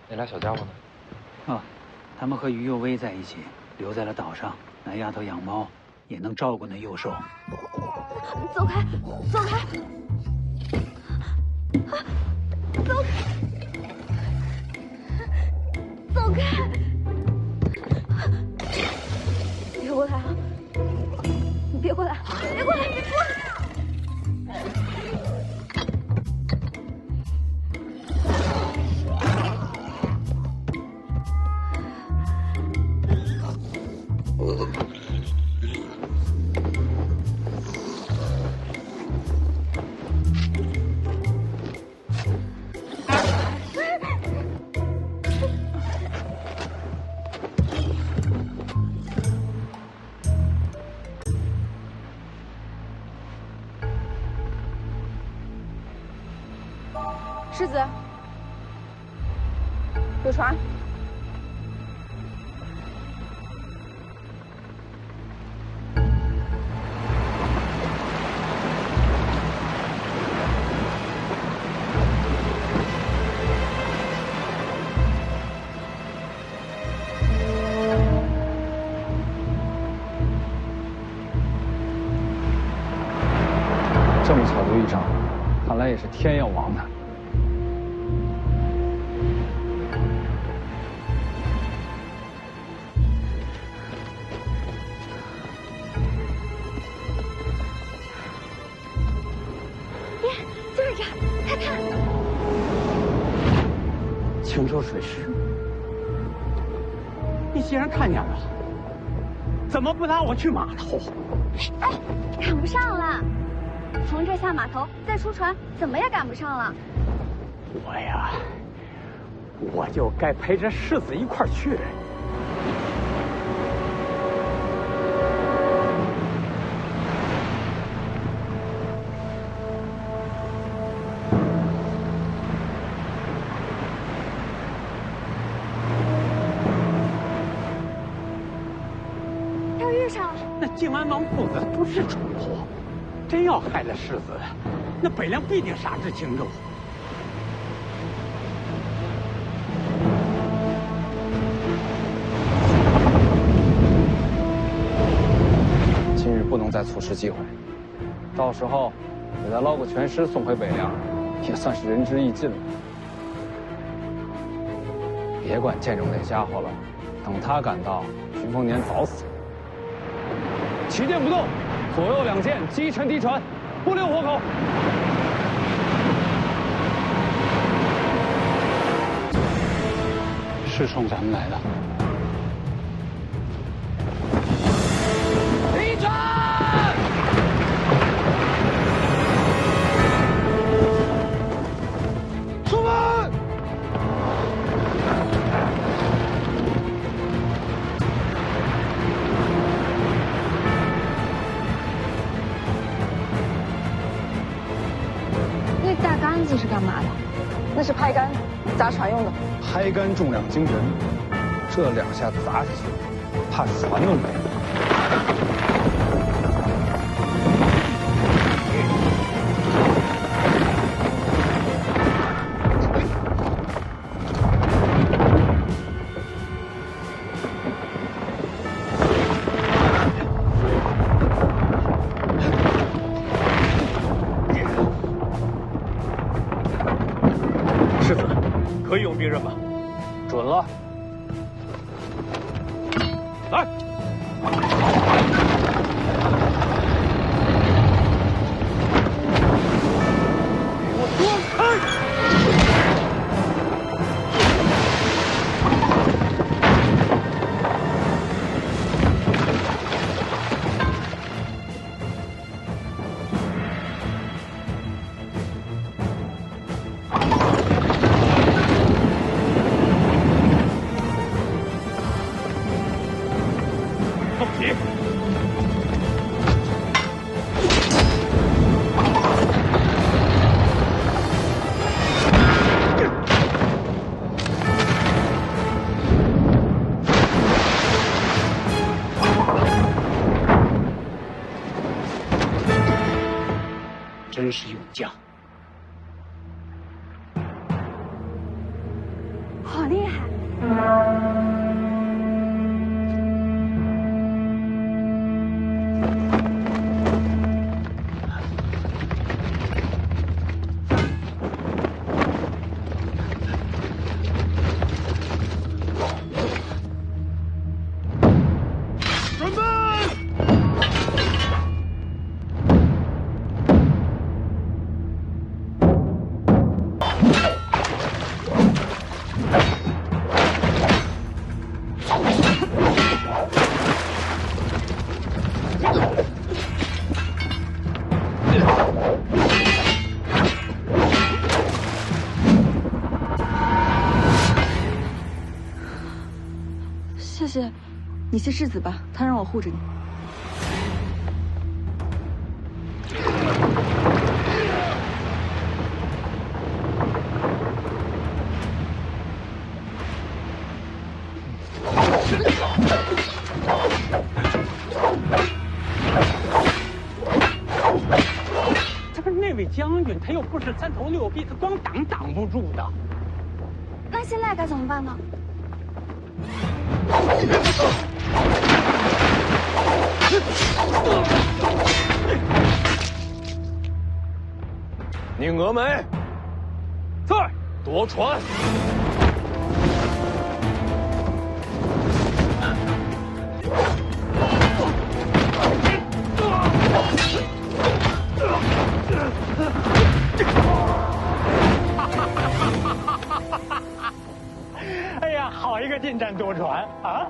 [SPEAKER 6] 那俩小家伙呢？
[SPEAKER 17] 啊，他们和于右威在一起，留在了岛上。那丫头养猫，也能照顾那幼兽。
[SPEAKER 5] 走开，走开！走开！走开！别过来啊！你别过来！别过来！别过来！
[SPEAKER 15] 世子，有船。
[SPEAKER 3] 这么巧就遇上了，看来也是天要亡他。
[SPEAKER 5] 就是这儿，快看！
[SPEAKER 1] 青州水师，你既然看见了，怎么不拉我去码头？
[SPEAKER 15] 哎，赶不上了，从这下码头再出船，怎么也赶不上了。
[SPEAKER 1] 我呀，我就该陪着世子一块儿去。那靖安王父子不是蠢货，真要害了世子，那北凉必定杀至青州。
[SPEAKER 3] 今日不能再错失机会，到时候给他捞个全尸送回北凉，也算是仁至义尽了。别管建州那家伙了，等他赶到，徐凤年早死。旗舰不动，左右2舰击沉敌船，不留活口。
[SPEAKER 1] 是冲咱们来的。
[SPEAKER 13] 敌船！出门！
[SPEAKER 15] 那大杆子是干嘛的？
[SPEAKER 19] 那是拍杆，砸船用的。
[SPEAKER 3] 拍杆重量惊人，这2下砸下去，怕是船都没了。
[SPEAKER 18] 世子，可以用兵刃吗？
[SPEAKER 3] 准了。
[SPEAKER 18] 来。凤姐，
[SPEAKER 1] 讲。
[SPEAKER 15] 好厉害！
[SPEAKER 19] 谢谢，你是世子吧？他让我护着你。
[SPEAKER 1] 这不是那位将军，他又不是三头六臂，他光挡不住的。
[SPEAKER 15] 那现在该怎么办呢？
[SPEAKER 18] 宁峨眉，在夺船。
[SPEAKER 1] 哎呀，好一个近战夺船啊！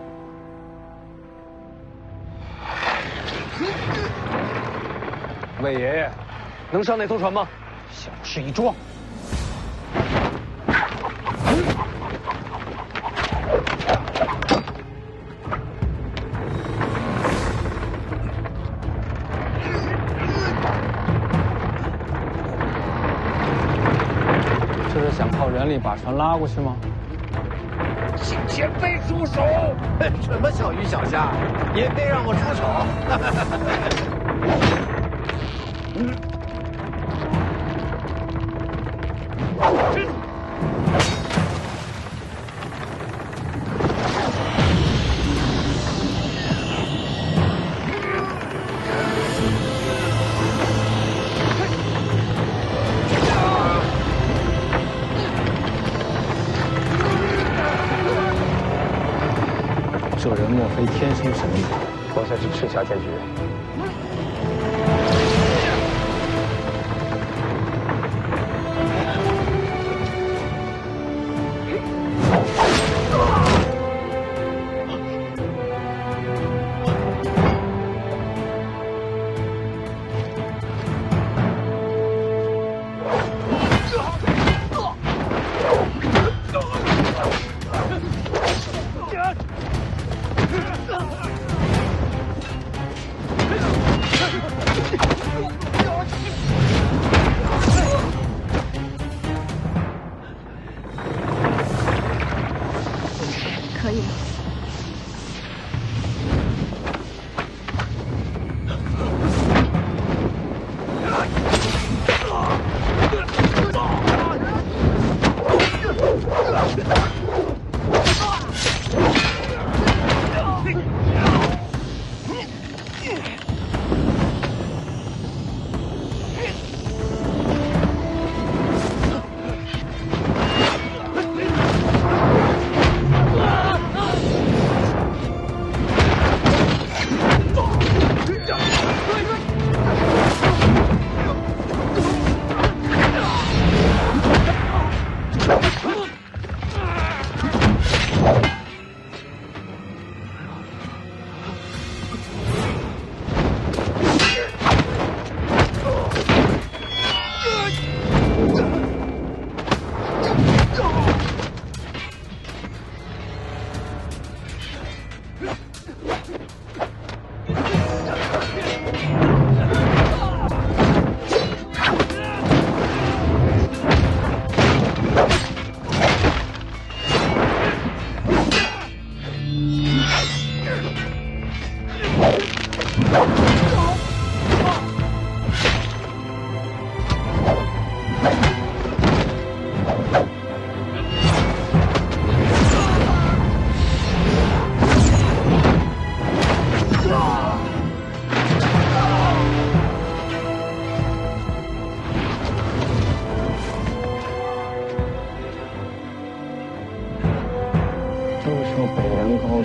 [SPEAKER 18] 魏爷爷，能上那艘船吗？
[SPEAKER 1] 小事一桩。
[SPEAKER 3] 这是想靠人力把船拉过去吗？
[SPEAKER 7] 请前辈出手！
[SPEAKER 20] 什么小鱼小虾，也得让我出手。
[SPEAKER 3] 这人莫非天生神力？
[SPEAKER 6] 我才是赤霞剑诀。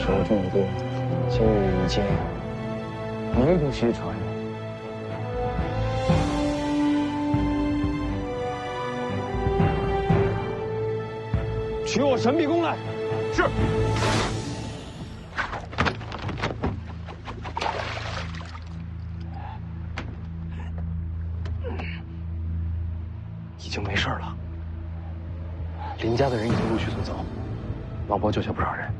[SPEAKER 6] 仇众多，今日一见，名不虚传。
[SPEAKER 3] 取我神臂弓来。是。
[SPEAKER 6] 已经没事了。林家的人已经陆续送走，老伯救下不少人。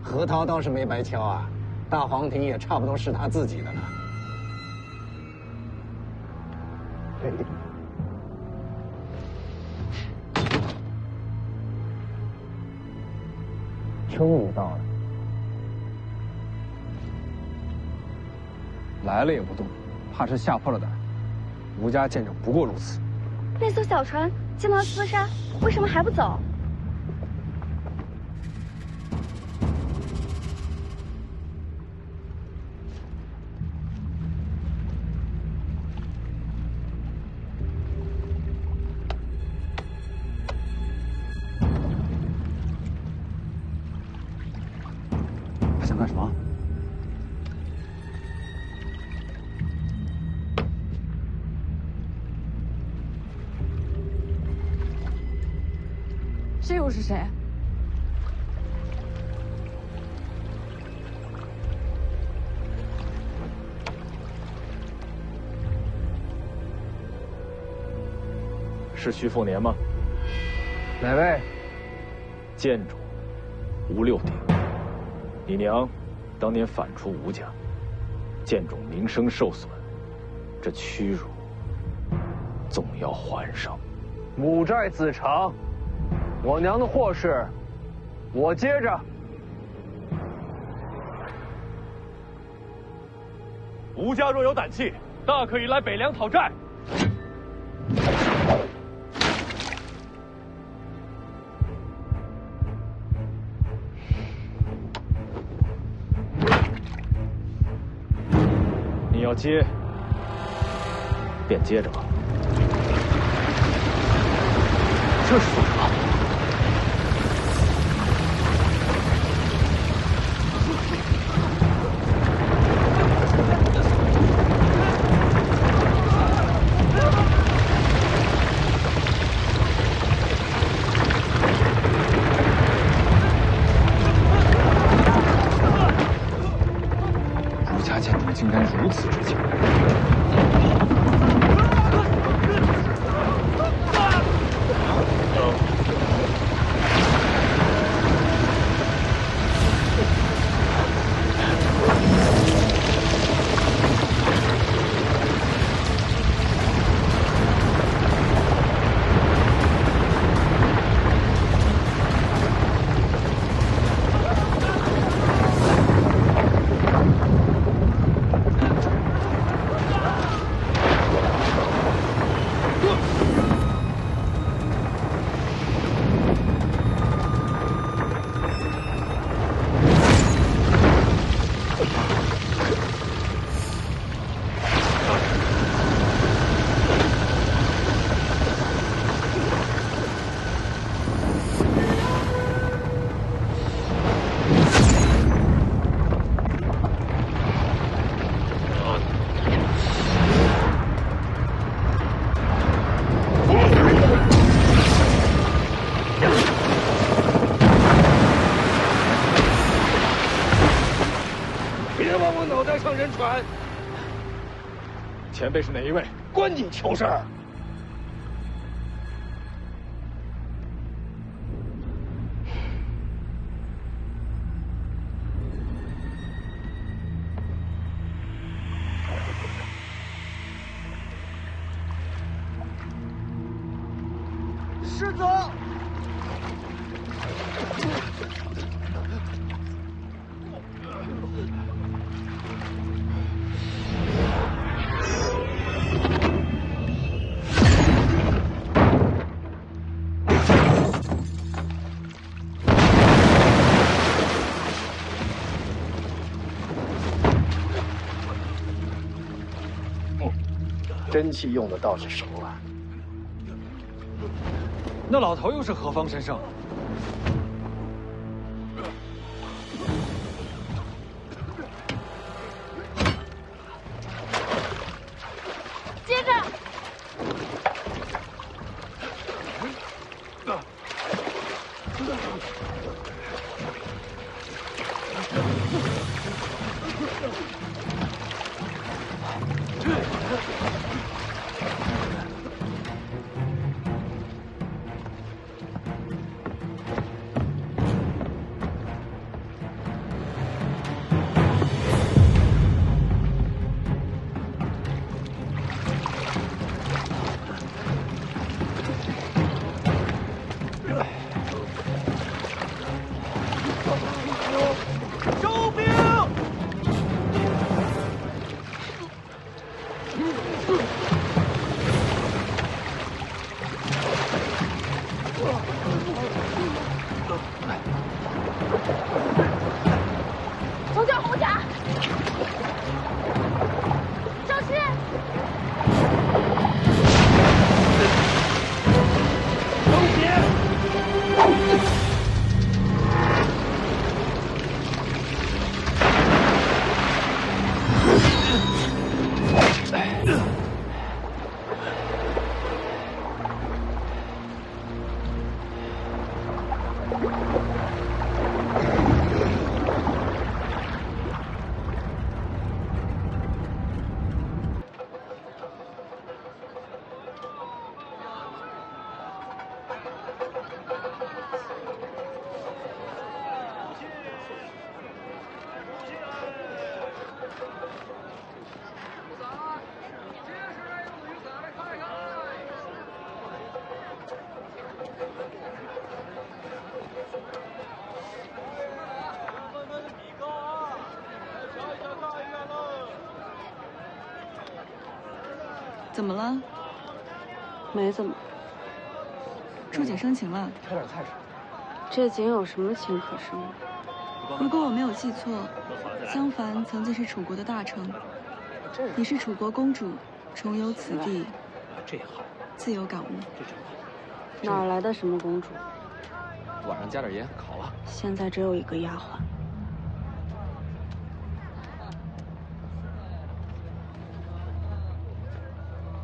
[SPEAKER 20] 核桃倒是没白敲啊，大黄庭也差不多是他自己的了。终于到了，
[SPEAKER 3] 来了也不动，怕是吓破了胆。吴家见证不过如此。
[SPEAKER 15] 那艘小船见到厮杀，为什么还不走？
[SPEAKER 3] 想干什么？
[SPEAKER 19] 这又是谁？
[SPEAKER 18] 是徐凤年吗？
[SPEAKER 6] 哪位？
[SPEAKER 18] 剑主吴六鼎。你娘当年反出吴家，剑主名声受损，这屈辱总要还上。
[SPEAKER 14] 母债子偿，我娘的祸事，我接着。
[SPEAKER 18] 吴家若有胆气，大可以来北凉讨债。你要接，便接着吧。这是做什么？
[SPEAKER 3] 儒家剑主竟然如此之强！
[SPEAKER 14] 人传。
[SPEAKER 18] 前辈是哪一位？
[SPEAKER 14] 关你球事儿！
[SPEAKER 20] 走！
[SPEAKER 7] 真气用的倒是熟啊！
[SPEAKER 3] 那老头又是何方神圣？
[SPEAKER 5] 接着。
[SPEAKER 20] 收兵！
[SPEAKER 5] 左脚红甲，赵鑫。
[SPEAKER 20] 周杰。
[SPEAKER 19] 怎么了？
[SPEAKER 5] 没怎么。
[SPEAKER 19] 初姐生情了。
[SPEAKER 1] 挑点菜吃。
[SPEAKER 5] 这井有什么情可生的？
[SPEAKER 19] 如果我没有记错，襄樊曾经是楚国的大城，你是楚国公主，重游此地，
[SPEAKER 3] 这好，
[SPEAKER 19] 自有感悟。
[SPEAKER 5] 哪儿来的什么公主？
[SPEAKER 3] 晚上加点盐，烤了。
[SPEAKER 5] 现在只有一个丫鬟。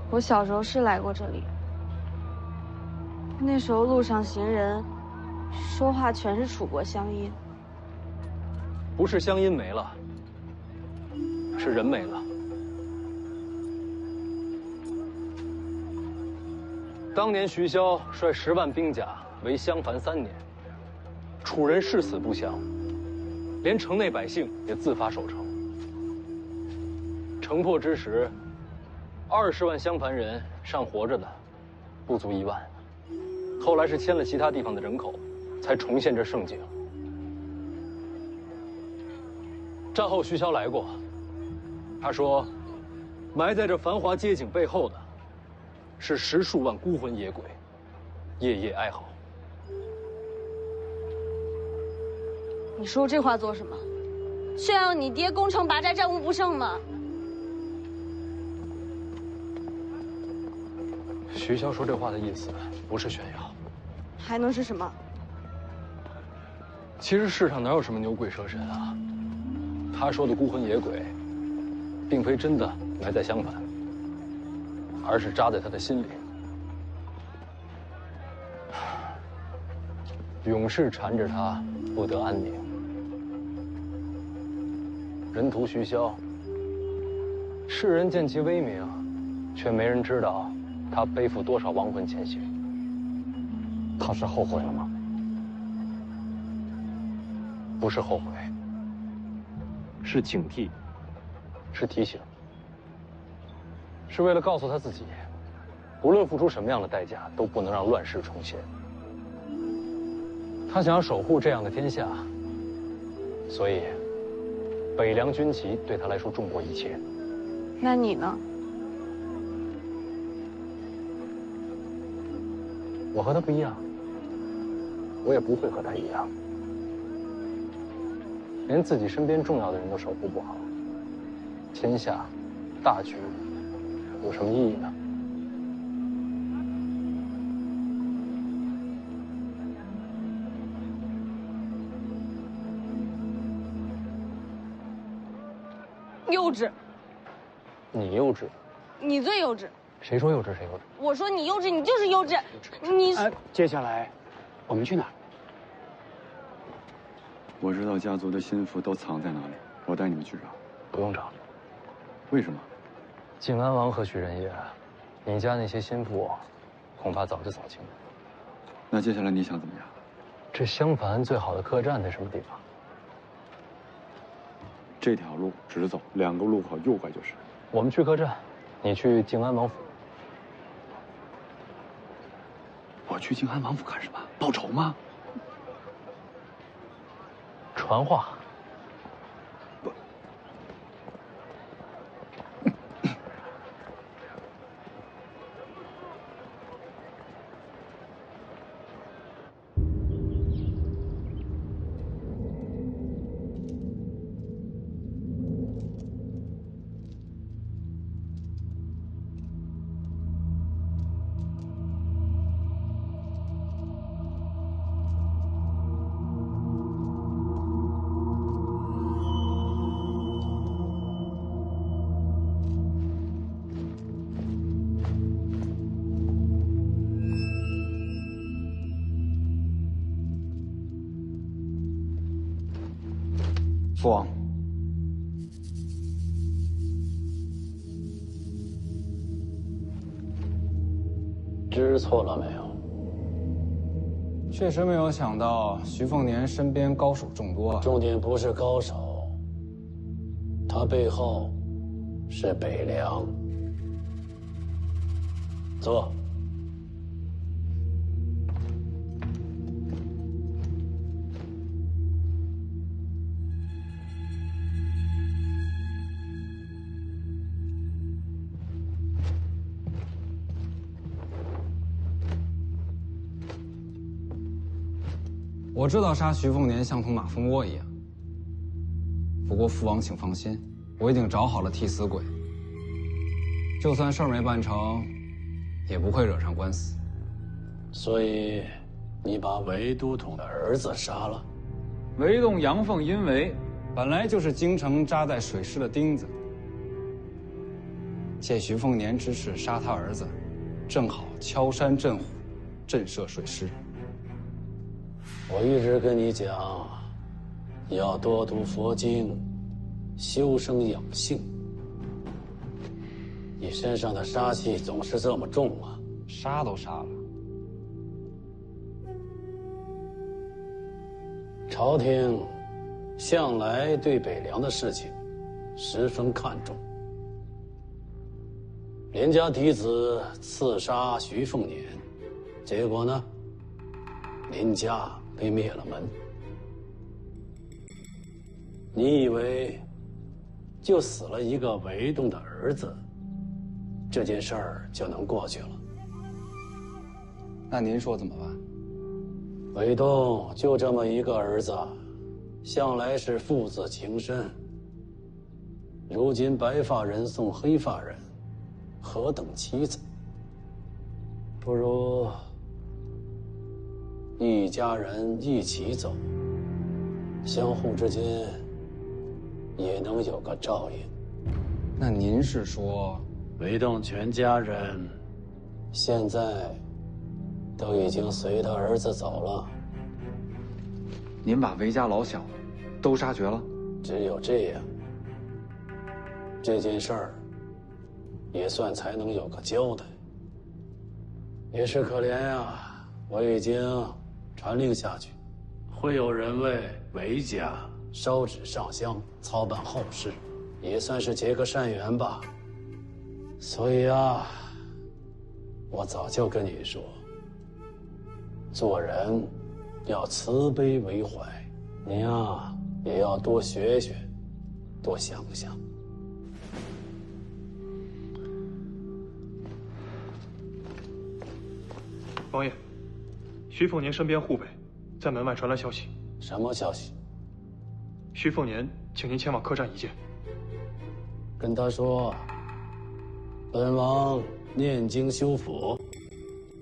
[SPEAKER 5] 我小时候是来过这里，那时候路上行人说话全是楚国乡音。
[SPEAKER 3] 不是乡音没了，是人没了。当年徐骁率10万兵甲围襄樊3年，楚人誓死不降，连城内百姓也自发守城。城破之时，20万襄樊人尚活着的不足1万，后来是迁了其他地方的人口，才重现这盛景。战后徐骁来过，他说，埋在这繁华街景背后的，是10数万孤魂野鬼，夜夜哀嚎。
[SPEAKER 5] 你说这话做什么？炫耀你爹攻城拔寨、战无不胜吗？
[SPEAKER 3] 徐骁说这话的意思不是炫耀，
[SPEAKER 5] 还能是什么？
[SPEAKER 3] 其实世上哪有什么牛鬼蛇神啊？他说的孤魂野鬼，并非真的埋在襄樊，而是扎在他的心里。永世缠着他，不得安宁。人屠徐骁，世人见其威名，却没人知道他背负多少亡魂前行。
[SPEAKER 11] 他是后悔了吗？
[SPEAKER 3] 不是后悔，是警惕，是提醒，是为了告诉他自己，无论付出什么样的代价，都不能让乱世重现。他想要守护这样的天下，所以北凉军旗对他来说重过一切。
[SPEAKER 5] 那你呢？
[SPEAKER 3] 我和他不一样，我也不会和他一样。连自己身边重要的人都守护不好，天下大局有什么意义呢？
[SPEAKER 5] 幼稚，
[SPEAKER 3] 你幼稚，
[SPEAKER 5] 你最幼稚。
[SPEAKER 3] 谁说幼稚谁幼稚？
[SPEAKER 5] 我说你幼稚，你就是幼稚。你
[SPEAKER 1] 接下来我们去哪儿？
[SPEAKER 10] 我知道家族的心腹都藏在哪里，我带你们去找。
[SPEAKER 3] 不用找。
[SPEAKER 10] 为什么？
[SPEAKER 3] 靖安王和许仁业，你家那些心腹，恐怕早就扫清了。
[SPEAKER 10] 那接下来你想怎么样？
[SPEAKER 3] 这襄樊最好的客栈在什么地方？
[SPEAKER 10] 这条路直走，2个路口右拐就是。
[SPEAKER 3] 我们去客栈，你去靖安王府。
[SPEAKER 10] 我去靖安王府干什么？报仇吗？
[SPEAKER 3] 传话。
[SPEAKER 10] 父王，
[SPEAKER 2] 知错了没有？
[SPEAKER 6] 确实没有想到徐凤年身边高手众多。
[SPEAKER 2] 重点不是高手，他背后是北凉。坐。
[SPEAKER 6] 我知道杀徐凤年像同马蜂窝一样，不过父王请放心，我已经找好了替死鬼。就算事儿没办成，也不会惹上官司。
[SPEAKER 2] 所以，你把韦都统的儿子杀了。
[SPEAKER 6] 韦洞阳奉阴违，本来就是京城扎在水师的钉子。借徐凤年之势杀他儿子，正好敲山震虎，震慑水师。
[SPEAKER 2] 我一直跟你讲，要多读佛经，修身养性。你身上的杀气总是这么重啊！
[SPEAKER 6] 杀都杀了。
[SPEAKER 2] 朝廷向来对北凉的事情十分看重。连家嫡子刺杀徐凤年，结果呢，林家被灭了门。你以为就死了一个韦洞的儿子，这件事儿就能过去了？
[SPEAKER 6] 那您说怎么办？
[SPEAKER 2] 韦洞就这么一个儿子，向来是父子情深。如今白发人送黑发人，何等凄惨！不如一家人一起走，相互之间也能有个照应。
[SPEAKER 6] 那您是说，
[SPEAKER 2] 韦洞全家人现在都已经随他儿子走了？
[SPEAKER 6] 您把韦家老小都杀绝了？
[SPEAKER 2] 只有这样，这件事儿也算才能有个交代。也是可怜呀，我已经传令下去，会有人为韦家烧纸上香，操办后事，也算是结个善缘吧。所以啊，我早就跟你说，做人要慈悲为怀。你呀，也要多学学，多想想。
[SPEAKER 21] 王爷，徐凤年身边护卫在门外传来消息。
[SPEAKER 2] 什么消息？
[SPEAKER 21] 徐凤年请您前往客栈一见。
[SPEAKER 2] 跟他说，本王念经修福，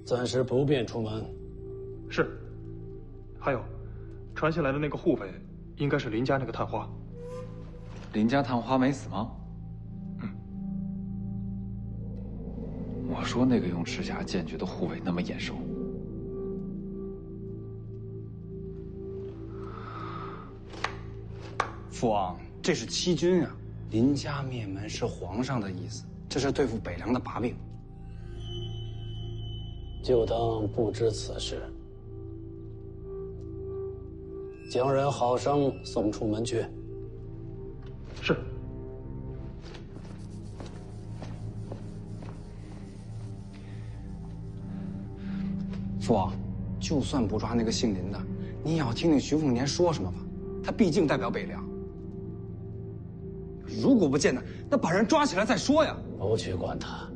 [SPEAKER 2] 暂时不便出门。
[SPEAKER 21] 是。还有，传下来的那个护卫，应该是林家那个探花。
[SPEAKER 6] 林家探花没死吗？我说那个用赤甲剑诀的护卫那么眼熟。
[SPEAKER 22] 父王，这是欺君啊！林家灭门是皇上的意思，这是对付北凉的把柄。
[SPEAKER 2] 就当不知此事。将人好生送出门去。
[SPEAKER 21] 是。
[SPEAKER 22] 父王，就算不抓那个姓林的，你也要听听徐凤年说什么吧。他毕竟代表北凉。如果不见他，那把人抓起来再说呀。
[SPEAKER 2] 不去管他。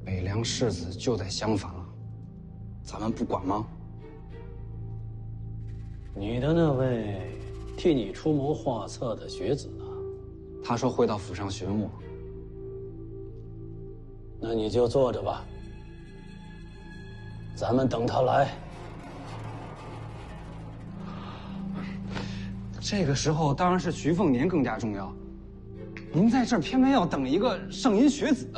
[SPEAKER 22] 北凉世子就在襄樊了，咱们不管吗？
[SPEAKER 2] 你的那位替你出谋划策的学子呢？
[SPEAKER 22] 他说会到府上寻我。
[SPEAKER 2] 那你就坐着吧，咱们等他来。
[SPEAKER 22] 这个时候当然是徐凤年更加重要。您在这儿偏偏要等一个圣阴学子。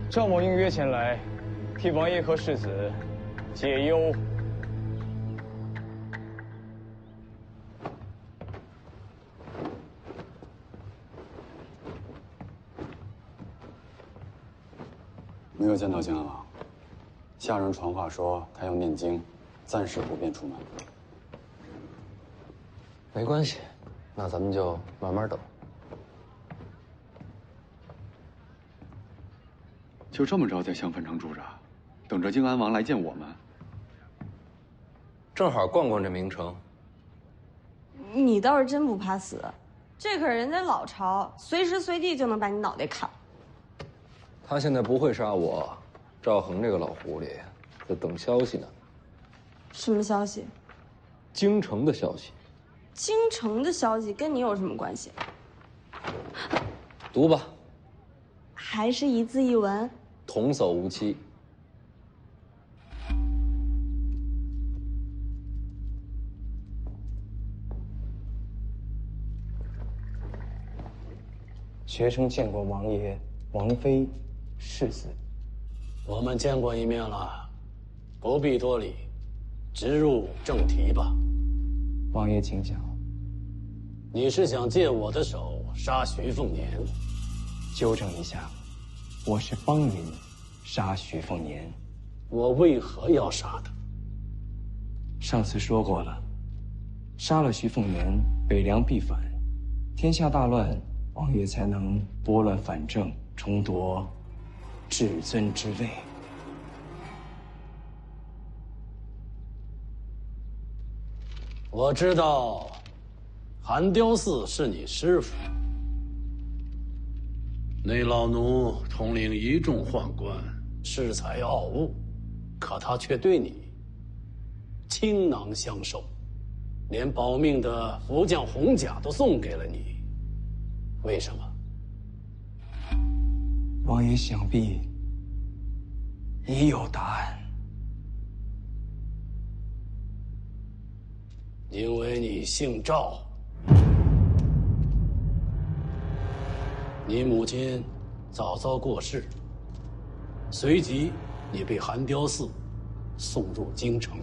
[SPEAKER 14] 赵某应约前来，替王爷和世子解忧。
[SPEAKER 23] 没有见到靖安王，下人传话说他要念经，暂时不便出门。
[SPEAKER 9] 没关系，那咱们就慢慢等。
[SPEAKER 6] 就这么着在襄樊城住着，等着靖安王来见我们。
[SPEAKER 9] 正好逛逛这名城。
[SPEAKER 5] 你倒是真不怕死，这可是人家老巢，随时随地就能把你脑袋砍。
[SPEAKER 9] 他现在不会杀我，赵恒这个老狐狸在等消息呢。
[SPEAKER 5] 什么消息？
[SPEAKER 9] 京城的消息。
[SPEAKER 5] 京城的消息跟你有什么关系？
[SPEAKER 9] 读吧。
[SPEAKER 5] 还是一字一文。
[SPEAKER 9] 童叟无欺。
[SPEAKER 22] 学生见过王爷、王妃、世子。
[SPEAKER 2] 我们见过一面了，不必多礼，直入正题吧。
[SPEAKER 22] 王爷请讲。
[SPEAKER 2] 你是想借我的手杀徐凤年？
[SPEAKER 22] 纠正一下，我是帮您杀徐凤年。
[SPEAKER 2] 我为何要杀他？
[SPEAKER 22] 上次说过了，杀了徐凤年，北凉必反，天下大乱，王爷才能拨乱反正，重夺至尊之位。
[SPEAKER 2] 我知道，寒雕寺是你师傅。那老奴统领一众宦官，恃才傲物，可他却对你倾囊相授，连保命的福将红甲都送给了你，为什么？
[SPEAKER 22] 王爷想必已有答案。
[SPEAKER 2] 因为你姓赵，你母亲早早过世，随即你被寒雕寺送入京城，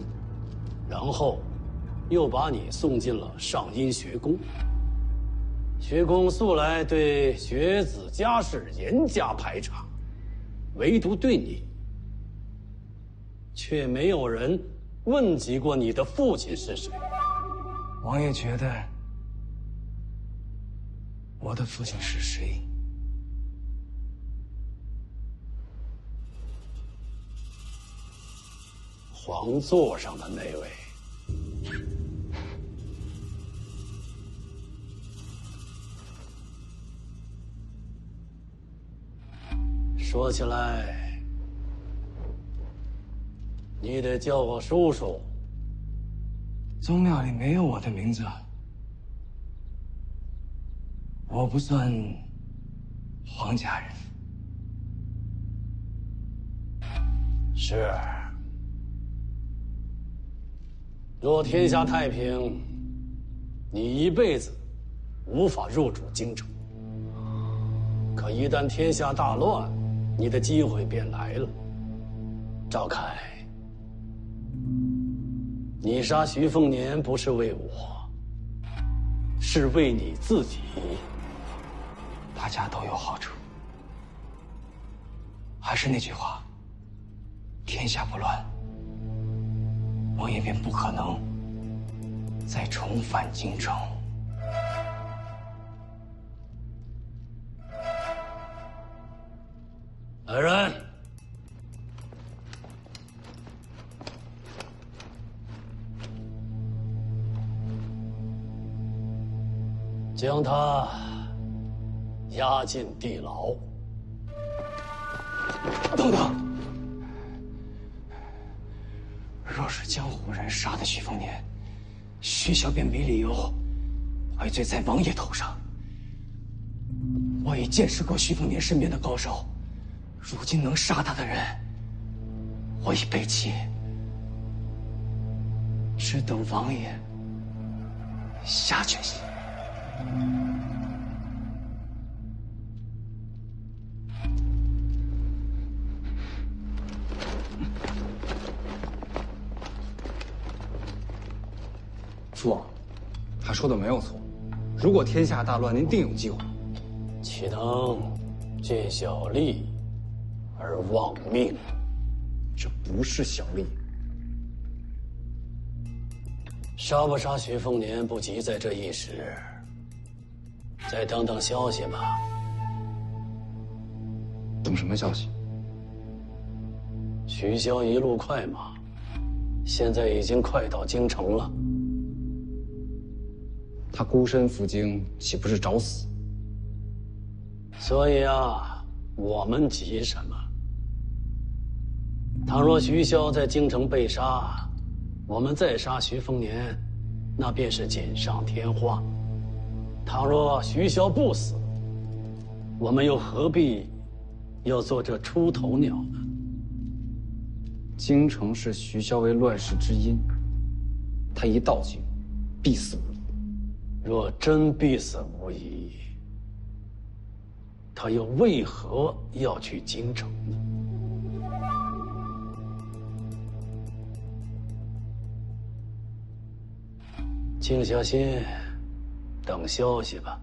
[SPEAKER 2] 然后又把你送进了上阴学宫。学宫素来对学子家世严加排查，唯独对你，却没有人问及过你的父亲是谁。
[SPEAKER 22] 王爷觉得我的父亲是谁？
[SPEAKER 2] 皇座上的那位。说起来，你得叫我叔叔。
[SPEAKER 22] 宗庙里没有我的名字，我不算皇家人。
[SPEAKER 2] 是。若天下太平，你一辈子无法入主京城。可一旦天下大乱，你的机会便来了。赵凯，你杀徐凤年不是为我，是为你自己。
[SPEAKER 22] 大家都有好处。还是那句话，天下不乱，王爷便不可能再重返京城。
[SPEAKER 2] 来人！将他押进地牢。
[SPEAKER 22] 等等，若是江湖人杀的徐凤年，徐骁便没理由怪罪在王爷头上。我已见识过徐凤年身边的高手，如今能杀他的人，我已备齐，只等王爷下决心。
[SPEAKER 6] 父王，他说的没有错。如果天下大乱，您定有机会。
[SPEAKER 2] 岂能见小利而忘命？
[SPEAKER 6] 这不是小利。
[SPEAKER 2] 杀不杀徐凤年不急在这一时，再等等消息吧。
[SPEAKER 6] 等什么消息？
[SPEAKER 2] 徐骁一路快马，现在已经快到京城了。
[SPEAKER 6] 他孤身赴京，岂不是找死？
[SPEAKER 2] 所以啊，我们急什么？倘若徐骁在京城被杀，我们再杀徐凤年，那便是锦上添花。倘若徐骁不死，我们又何必要做这出头鸟呢？
[SPEAKER 6] 京城是徐骁为乱世之因，他一到京，必死无疑。
[SPEAKER 2] 若真必死无疑，他又为何要去京城呢？静下心，等消息吧。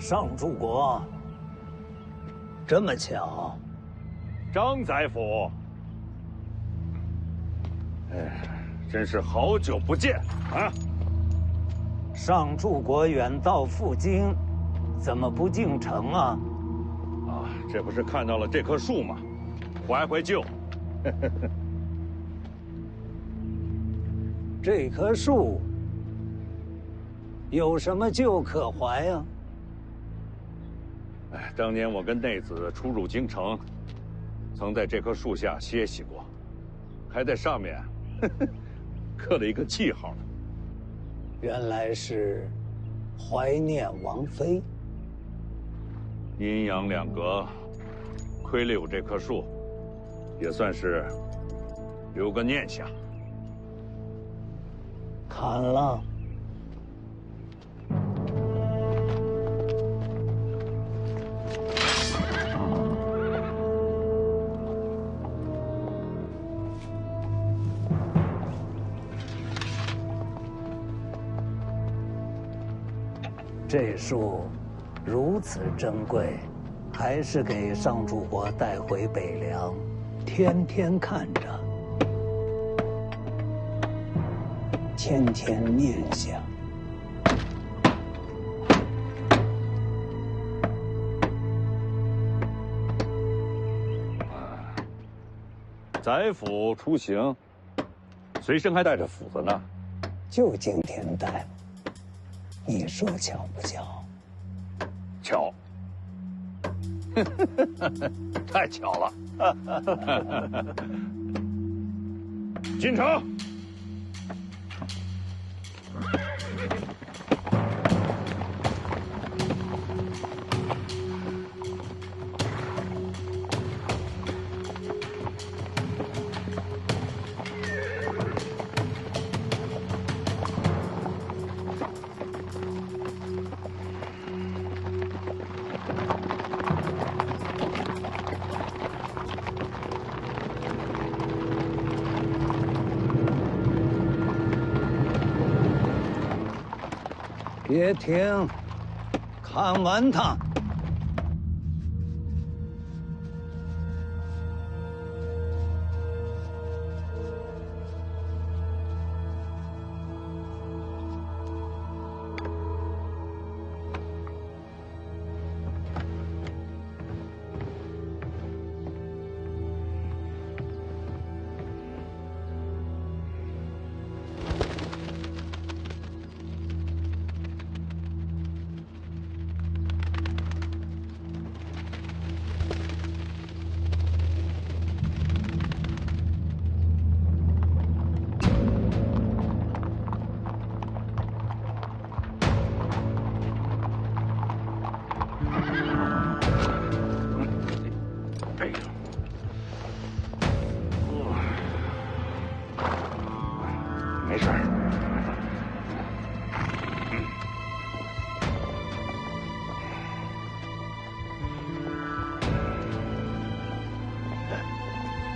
[SPEAKER 4] 上柱国，这么巧？
[SPEAKER 18] 张宰辅，真是好久不见啊！
[SPEAKER 4] 上柱国远道赴京，怎么不进城啊？
[SPEAKER 18] 啊，这不是看到了这棵树吗？怀怀旧。
[SPEAKER 4] 这棵树有什么旧可怀呀？
[SPEAKER 18] 哎，当年我跟内子出入京城，曾在这棵树下歇息过，还在上面刻了一个记号呢。
[SPEAKER 4] 原来是怀念王妃。
[SPEAKER 18] 阴阳两隔，亏了有这棵树，也算是留个念想。
[SPEAKER 4] 砍了。这树如此珍贵，还是给上柱国带回北凉，天天看着，天天念想。
[SPEAKER 18] 宰辅出行，随身还带着斧子呢。
[SPEAKER 4] 就今天带。你说巧不巧？
[SPEAKER 18] 巧，太巧了。进城。
[SPEAKER 4] 别停，看完它。
[SPEAKER 18] 没事。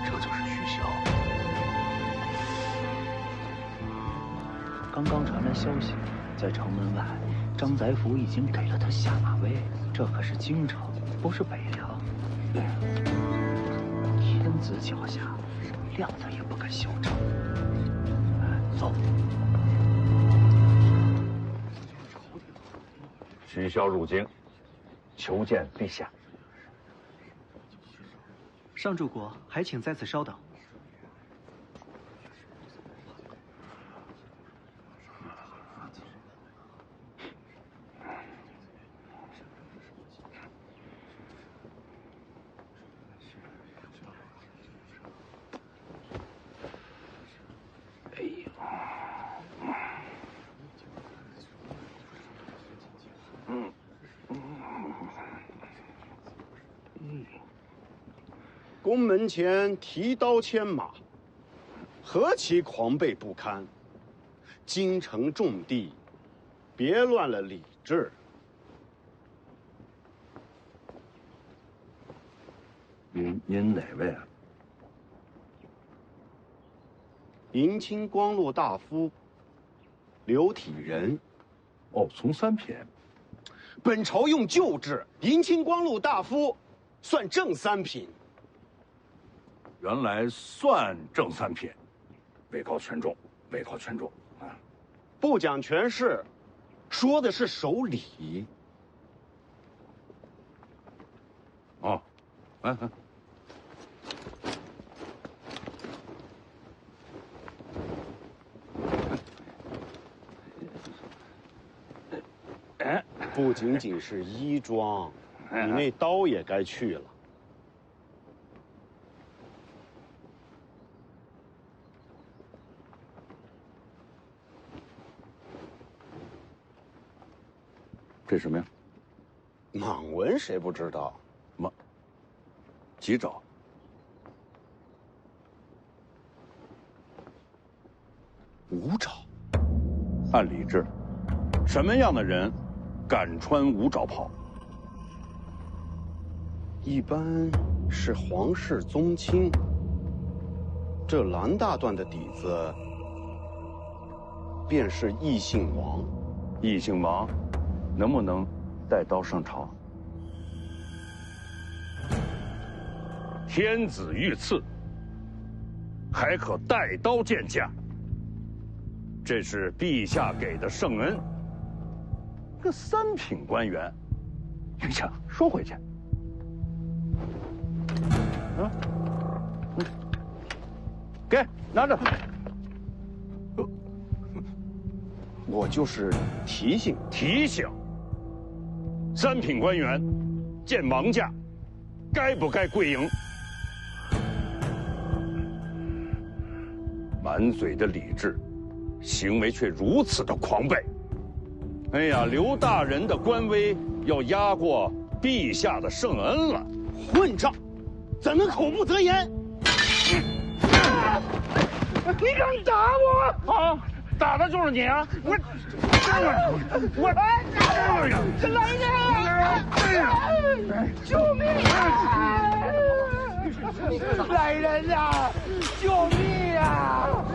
[SPEAKER 17] 这就是徐骁。刚刚传来消息，在城门外，张宰辅已经给了他下马威。这可是京城，不是北凉。天子脚下，谅他也不敢嚣张。走。
[SPEAKER 18] 徐骁入京，求见陛下。
[SPEAKER 8] 上柱国，还请在此稍等。
[SPEAKER 13] 宫门前提刀牵马，何其狂悖不堪！京城重地，别乱了礼制。
[SPEAKER 18] 您哪位啊？
[SPEAKER 13] 迎亲光禄大夫刘体仁。
[SPEAKER 18] 哦，从三品。
[SPEAKER 13] 本朝用旧制，迎亲光禄大夫算正三品。
[SPEAKER 12] 原来算正三品，位高权重，位高权重啊！
[SPEAKER 13] 不讲权势，说的是守礼。
[SPEAKER 12] 哦，哎。
[SPEAKER 13] 不仅仅是衣装，你那刀也该去了。
[SPEAKER 12] 这什么呀？
[SPEAKER 13] 蟒纹谁不知道？
[SPEAKER 12] 几爪？
[SPEAKER 13] 五爪。
[SPEAKER 12] 按礼制，什么样的人敢穿五爪袍？
[SPEAKER 13] 一般是皇室宗亲。这蓝大段的底子，便是异姓王。
[SPEAKER 12] 异姓王能不能带刀上朝？天子御赐，还可带刀见驾。这是陛下给的圣恩。这三品官员，云香收回去。给拿着。
[SPEAKER 13] 我就是提醒。
[SPEAKER 12] 三品官员见王驾，该不该跪迎？满嘴的礼制，行为却如此的狂悖。哎呀，刘大人的官威要压过陛下的圣恩了。
[SPEAKER 13] 混账，怎能口不择言？
[SPEAKER 12] 你敢打我？啊，打的就是你啊！我，
[SPEAKER 20] 救命啊！来人呐！救命啊！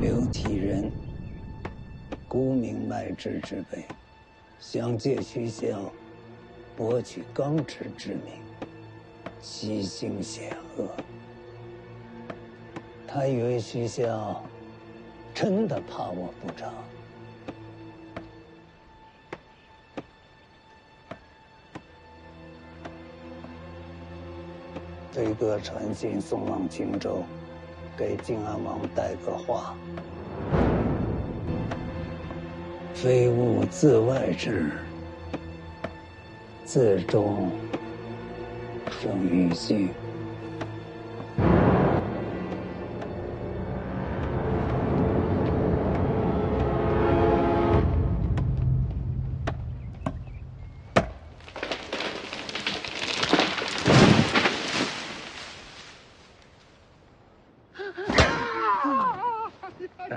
[SPEAKER 4] 刘体仁，孤名脉之之辈，想借徐骁博取刚直之名，其行险恶。他以为徐骁真的怕我不成？飞鸽传信送往荆州，给靖安王带个话：非物自外之，自中生于心。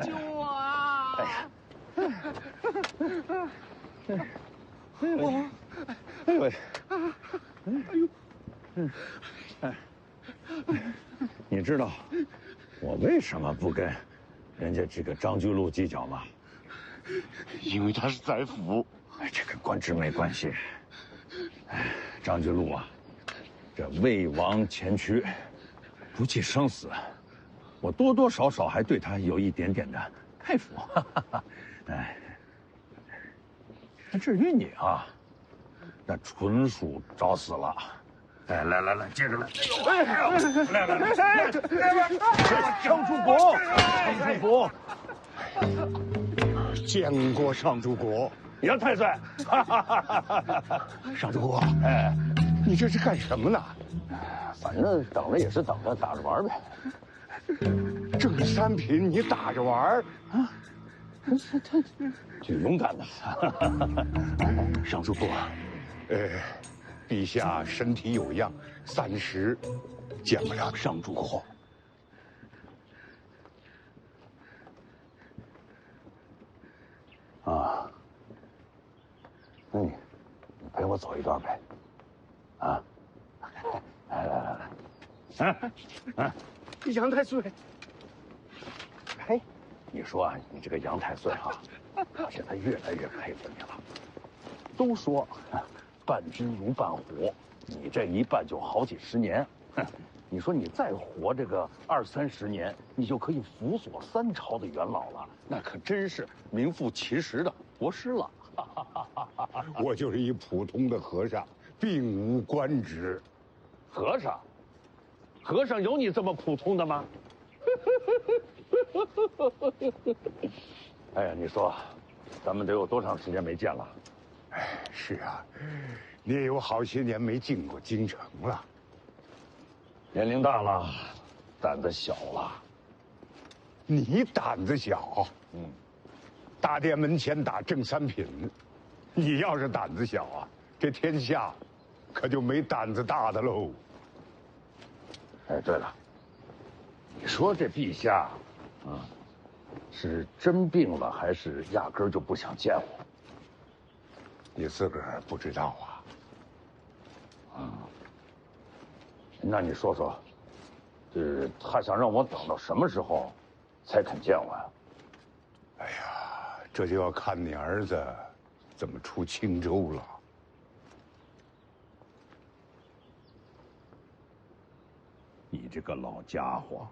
[SPEAKER 20] 救我啊！
[SPEAKER 12] 哎呦喂！你知道我为什么不跟人家这个张居禄计较吗？
[SPEAKER 13] 因为他是宰辅。
[SPEAKER 12] 哎，这跟官职没关系。哎，张居禄啊，这为王前驱，不计生死，我多多少少还对他有一点点的佩服。哎，至于你啊，那纯属找死了。哎，来，接着来！来，上主国，上主国，
[SPEAKER 13] 见过上主国。
[SPEAKER 12] 杨太岁，
[SPEAKER 13] 上主国，哎，你这是干什么呢？
[SPEAKER 12] 反正等着也是等着，打着玩呗。
[SPEAKER 13] 正三品你打着玩
[SPEAKER 12] 啊？挺勇敢的。
[SPEAKER 13] 上主国，
[SPEAKER 12] 陛下身体有恙，暂时见不了上主后。啊，那你陪我走一段呗，啊，来，
[SPEAKER 13] 杨太岁，
[SPEAKER 12] 嘿，你说啊，你这个杨太岁哈，我现在越来越佩服你了。都说伴君如伴虎，你这一伴就好几十年，你说你再活这个20-30年，你就可以辅佐3朝的元老了，那可真是名副其实的国师了。
[SPEAKER 11] 我就是一普通的和尚，并无官职。
[SPEAKER 12] 和尚？和尚有你这么普通的吗？哎呀，你说，咱们得有多长时间没见了？
[SPEAKER 11] 哎，是啊，你也有好些年没进过京城了。
[SPEAKER 12] 年龄大了，胆子小了。
[SPEAKER 11] 你胆子小？大殿门前打正三品，你要是胆子小啊，这天下可就没胆子大的喽。
[SPEAKER 12] 哎，对了，你说这陛下，是真病了，还是压根儿就不想见我？
[SPEAKER 11] 你自个儿不知道啊？
[SPEAKER 12] 那你说说，他想让我等到什么时候才肯见我呀？
[SPEAKER 11] 哎呀，这就要看你儿子怎么出青州了。
[SPEAKER 12] 你这个老家伙，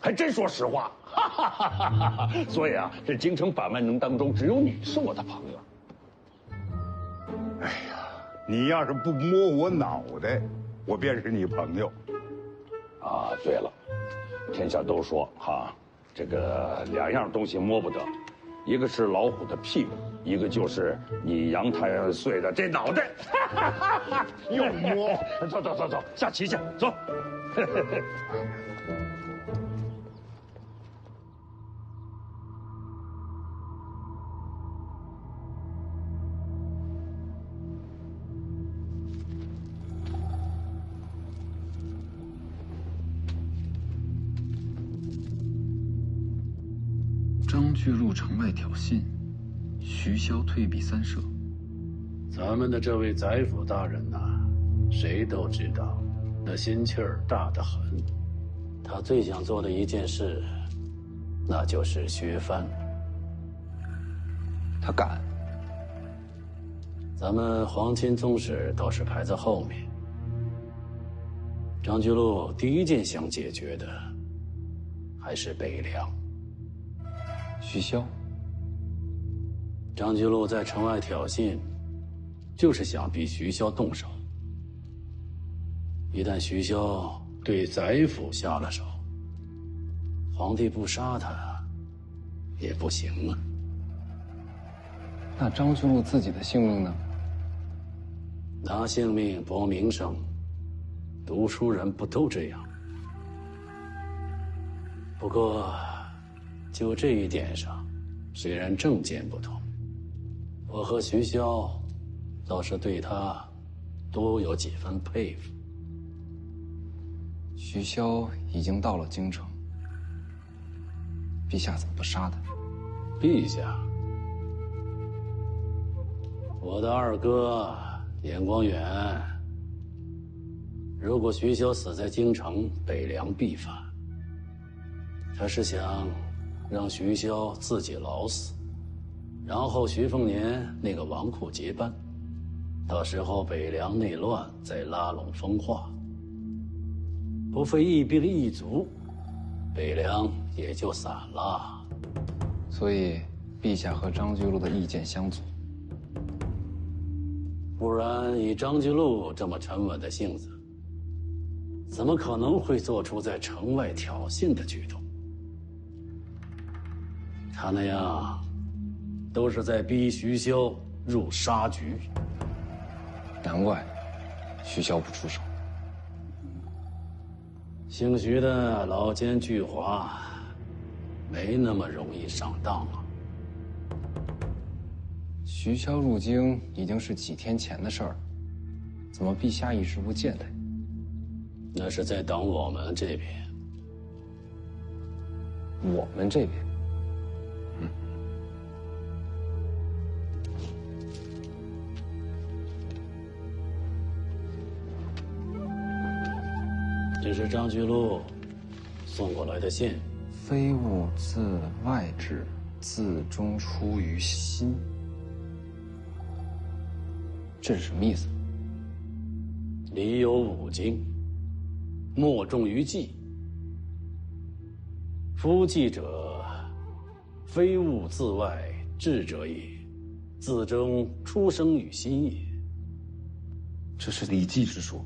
[SPEAKER 12] 还真说实话，哈哈哈哈哈！所以啊，这京城百万人当中，只有你是我的朋友。
[SPEAKER 11] 哎呀，你要是不摸我脑袋，我便是你朋友。
[SPEAKER 12] 啊，对了，天下都说哈，这个2样东西摸不得，一个是老虎的屁股，一个就是你杨太岁的这脑袋。又摸，走，下棋去，走。
[SPEAKER 22] 张巨入城外挑衅，徐骁退避3舍。
[SPEAKER 2] 咱们的这位宰辅大人呐，谁都知道，那心气儿大得很。他最想做的一件事，那就是削藩。
[SPEAKER 22] 他敢？
[SPEAKER 2] 咱们皇亲宗室倒是排在后面。张居禄第一件想解决的，还是北凉。
[SPEAKER 22] 徐骁。
[SPEAKER 2] 张居禄在城外挑衅，就是想逼徐骁动手。一旦徐骁对宰辅下了手，皇帝不杀他也不行啊。
[SPEAKER 22] 那张居禄自己的性命呢？
[SPEAKER 2] 拿性命搏名声，读书人不都这样？不过，就这一点上，虽然政见不同，我和徐骁倒是对他多有几分佩服。
[SPEAKER 22] 徐骁已经到了京城，陛下怎么不杀他？
[SPEAKER 2] 陛下，我的二哥严光远，如果徐骁死在京城，北凉必反。他是想让徐骁自己老死，然后徐凤年那个纨绔接班，到时候北凉内乱再拉拢风化，不费一兵一卒，北凉也就散了。
[SPEAKER 22] 所以，陛下和张居禄的意见相左。
[SPEAKER 2] 不然，以张居禄这么沉稳的性子，怎么可能会做出在城外挑衅的举动？他那样，都是在逼徐骁入杀局。
[SPEAKER 22] 难怪，徐骁不出手。
[SPEAKER 2] 姓徐的老奸巨猾，没那么容易上当啊。
[SPEAKER 22] 徐骁入京已经是几天前的事儿，怎么陛下一直不见他？
[SPEAKER 2] 那是在等我们这边。
[SPEAKER 22] 我们这边。
[SPEAKER 2] 这是张居禄送过来的信。
[SPEAKER 22] 非物自外至，自中出于心。这是什么意思？
[SPEAKER 2] 礼有五经，莫重于祭。夫祭者，非物自外至者也，自中出生于心也。
[SPEAKER 22] 这是《礼记》之说。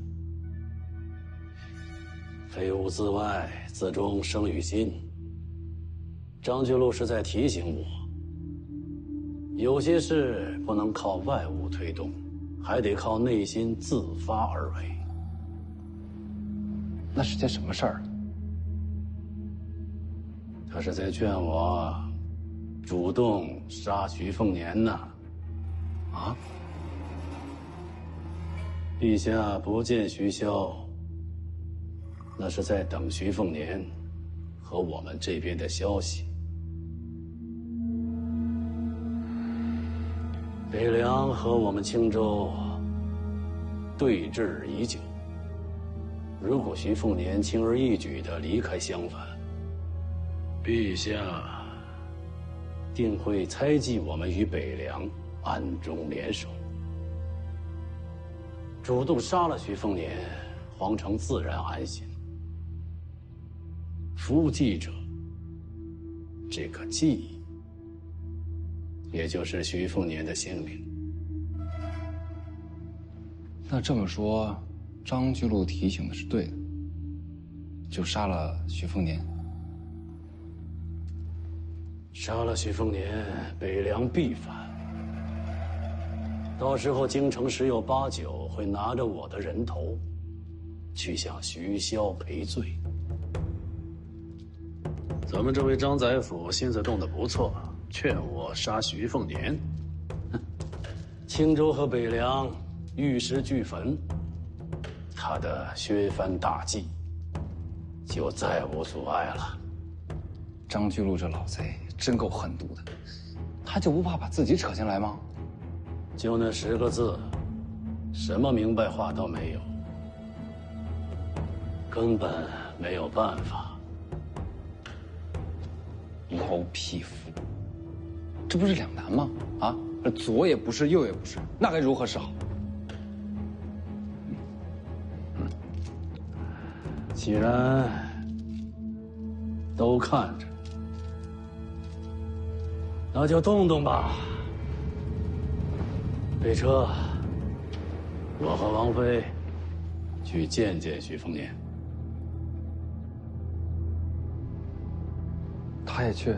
[SPEAKER 2] 非物自外，自中生于心。张居禄是在提醒我，有些事不能靠外物推动，还得靠内心自发而为。
[SPEAKER 22] 那是件什么事儿？
[SPEAKER 2] 他是在劝我主动杀徐凤年呢。啊？陛下不见徐骁。 那是在等徐凤年和我们这边的消息。北凉和我们青州对峙已久，如果徐凤年轻而易举地离开襄樊，陛下定会猜忌我们与北凉暗中联手，主动杀了徐凤年，皇城自然安心。 夫祭者，这个祭，也就是徐凤年的性命。
[SPEAKER 22] 那这么说，张居禄提醒的是对的，就杀了徐凤年。
[SPEAKER 2] 杀了徐凤年，北凉必反。到时候京城十有八九会拿着我的人头，去向徐骁赔罪。 咱们这位张宰辅心思动得不错，劝我杀徐凤年。青州和北凉玉石俱焚，他的削藩大计就再无阻碍了。
[SPEAKER 22] 张居禄这老贼真够狠毒的，他就不怕把自己扯进来吗？
[SPEAKER 2] 就那10个字，什么明白话都没有，根本没有办法。
[SPEAKER 22] 老匹夫，这不是两难吗？啊，这左也不是，右也不是，那该如何是好？
[SPEAKER 2] 既然都看着，那就动动吧。备车，我和王妃去见见徐凤年。
[SPEAKER 22] 他也去。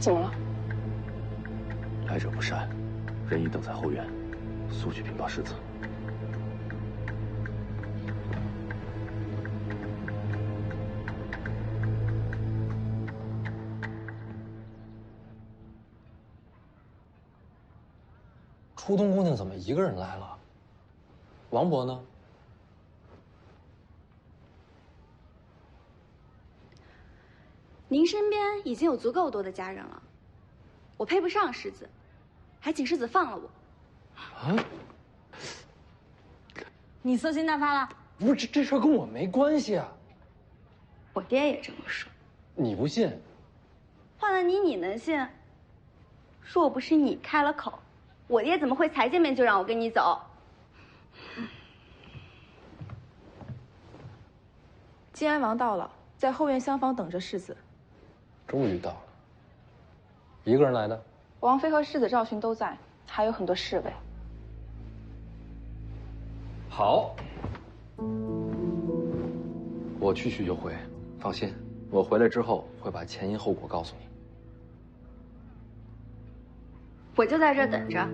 [SPEAKER 19] 怎么了？
[SPEAKER 18] 来者不善，人已等在后院，速去禀报世子。
[SPEAKER 3] 初冬姑娘怎么一个人来了？王伯呢？
[SPEAKER 5] 您身边已经有足够多的家人了，我配不上世子，还请世子放了我。
[SPEAKER 3] 啊？
[SPEAKER 5] 你色心大发了？
[SPEAKER 3] 不是，这事跟我没关系啊。
[SPEAKER 5] 我爹也这么说。
[SPEAKER 3] 你不信？
[SPEAKER 5] 换了你，你能信？若不是你开了口，我爹怎么会才见面就让我跟你走？
[SPEAKER 7] 晋安王到了，在后院厢房等着世子。
[SPEAKER 3] 终于到了。一个人来的？
[SPEAKER 7] 王妃和世子赵巡都在，还有很多侍卫。
[SPEAKER 3] 好，我去就回，放心，我回来之后会把前因后果告诉你。
[SPEAKER 5] 我就在这儿等着。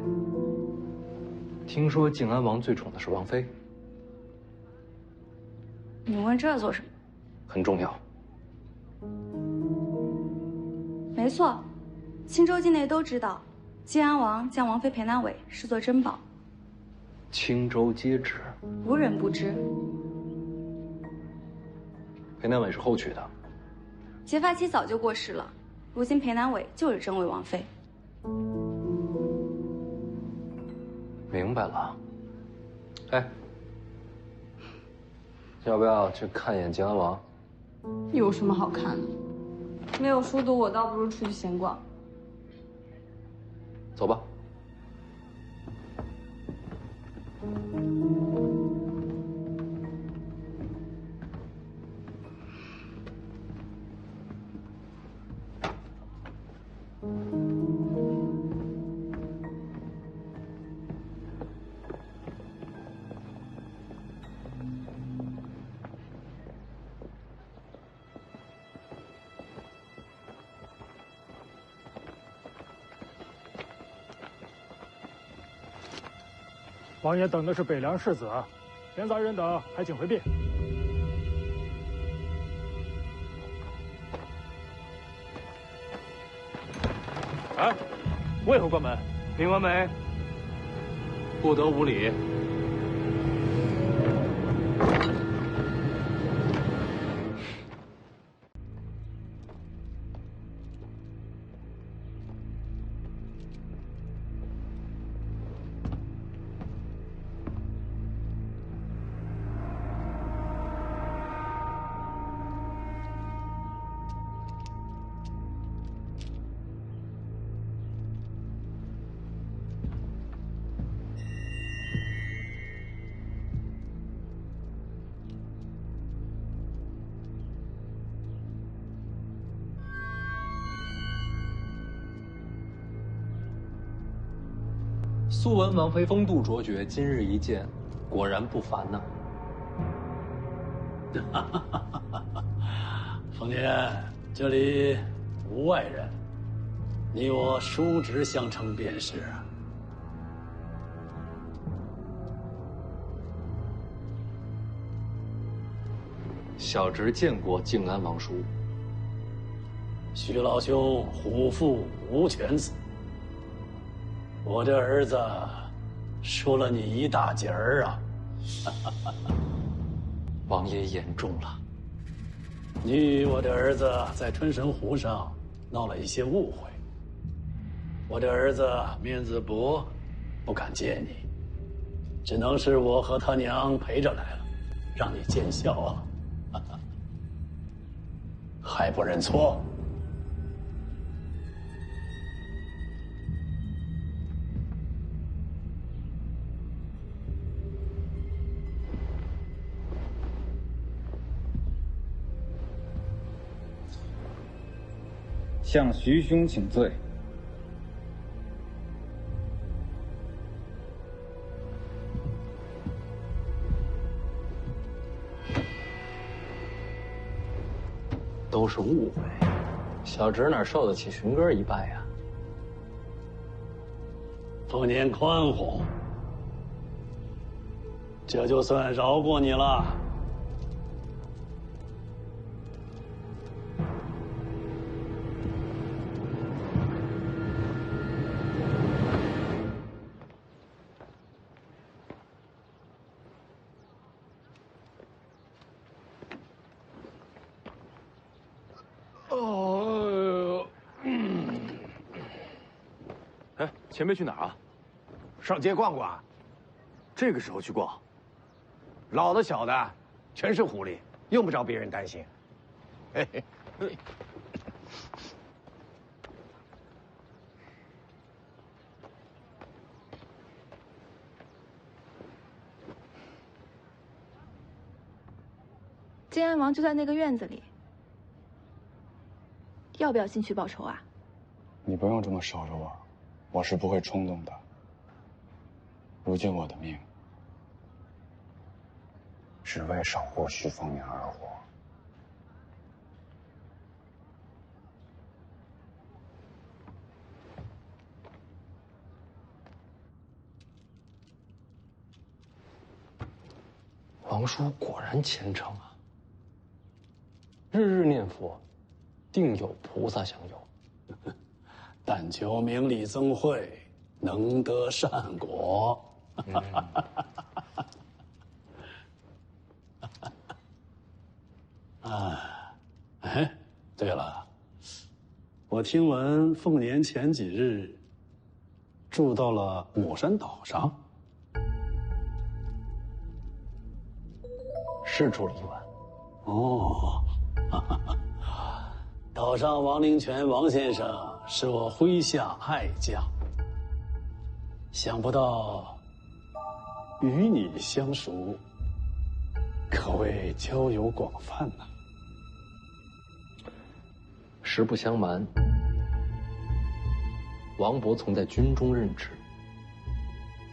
[SPEAKER 3] 听说靖安王最宠的是王妃，
[SPEAKER 5] 你问这做什么？
[SPEAKER 3] 很重要。
[SPEAKER 5] 没错，青州境内都知道，晋安王将王妃裴南伟视作珍宝，
[SPEAKER 3] 青州皆知，
[SPEAKER 5] 无人不知。
[SPEAKER 3] 裴南伟是后娶的，
[SPEAKER 5] 结发妻早就过世了，如今裴南伟就是正位王妃。
[SPEAKER 3] 明白了。哎，要不要去看一眼靖安王？
[SPEAKER 5] 有什么好看的？没有书读，我倒不如出去闲逛。
[SPEAKER 3] 走吧。
[SPEAKER 21] 王爷等的是北凉世子，闲杂人等还请回避。
[SPEAKER 14] 哎，为何关门？领完没？不得无礼。
[SPEAKER 3] 素闻王妃风度卓绝，今日一见，果然不凡呐。
[SPEAKER 2] 凤年，这里无外人，你我叔侄相称便是。
[SPEAKER 3] 小侄见过靖安王叔。
[SPEAKER 2] 徐老兄虎父无犬子，我这儿子输了你一大截儿啊！
[SPEAKER 3] 王爷言重了。
[SPEAKER 2] 你与我的儿子在春神湖上闹了一些误会，我的儿子面子薄，不敢见你，只能是我和他娘陪着来了，让你见笑啊！还不认错？
[SPEAKER 15] 向徐兄请罪。
[SPEAKER 3] 都是误会，小侄哪受得起寻哥一拜呀？
[SPEAKER 2] 凤年宽宏，这就算饶过你了。
[SPEAKER 14] 哎，前辈去哪儿啊？
[SPEAKER 20] 上街逛逛。这个时候去逛，老的小的全是狐狸，用不着别人担心。嘿嘿。
[SPEAKER 7] 靖安王就在那个院子里，要不要进去报仇啊？
[SPEAKER 23] 你不用这么守着我，我是不会冲动的。如今我的命只为守护徐凤年而活。
[SPEAKER 3] 王叔果然虔诚啊，日日念佛，定有菩萨相佑。
[SPEAKER 2] 但求名利增慧，能得善果。哎，对了，我听闻凤年前几日住到了母山岛上，
[SPEAKER 3] 是住了一晚。
[SPEAKER 2] 哦，岛上王灵泉王先生是我麾下爱将，想不到与你相熟，可谓交友广泛呐。
[SPEAKER 3] 实不相瞒，王勃曾在军中任职，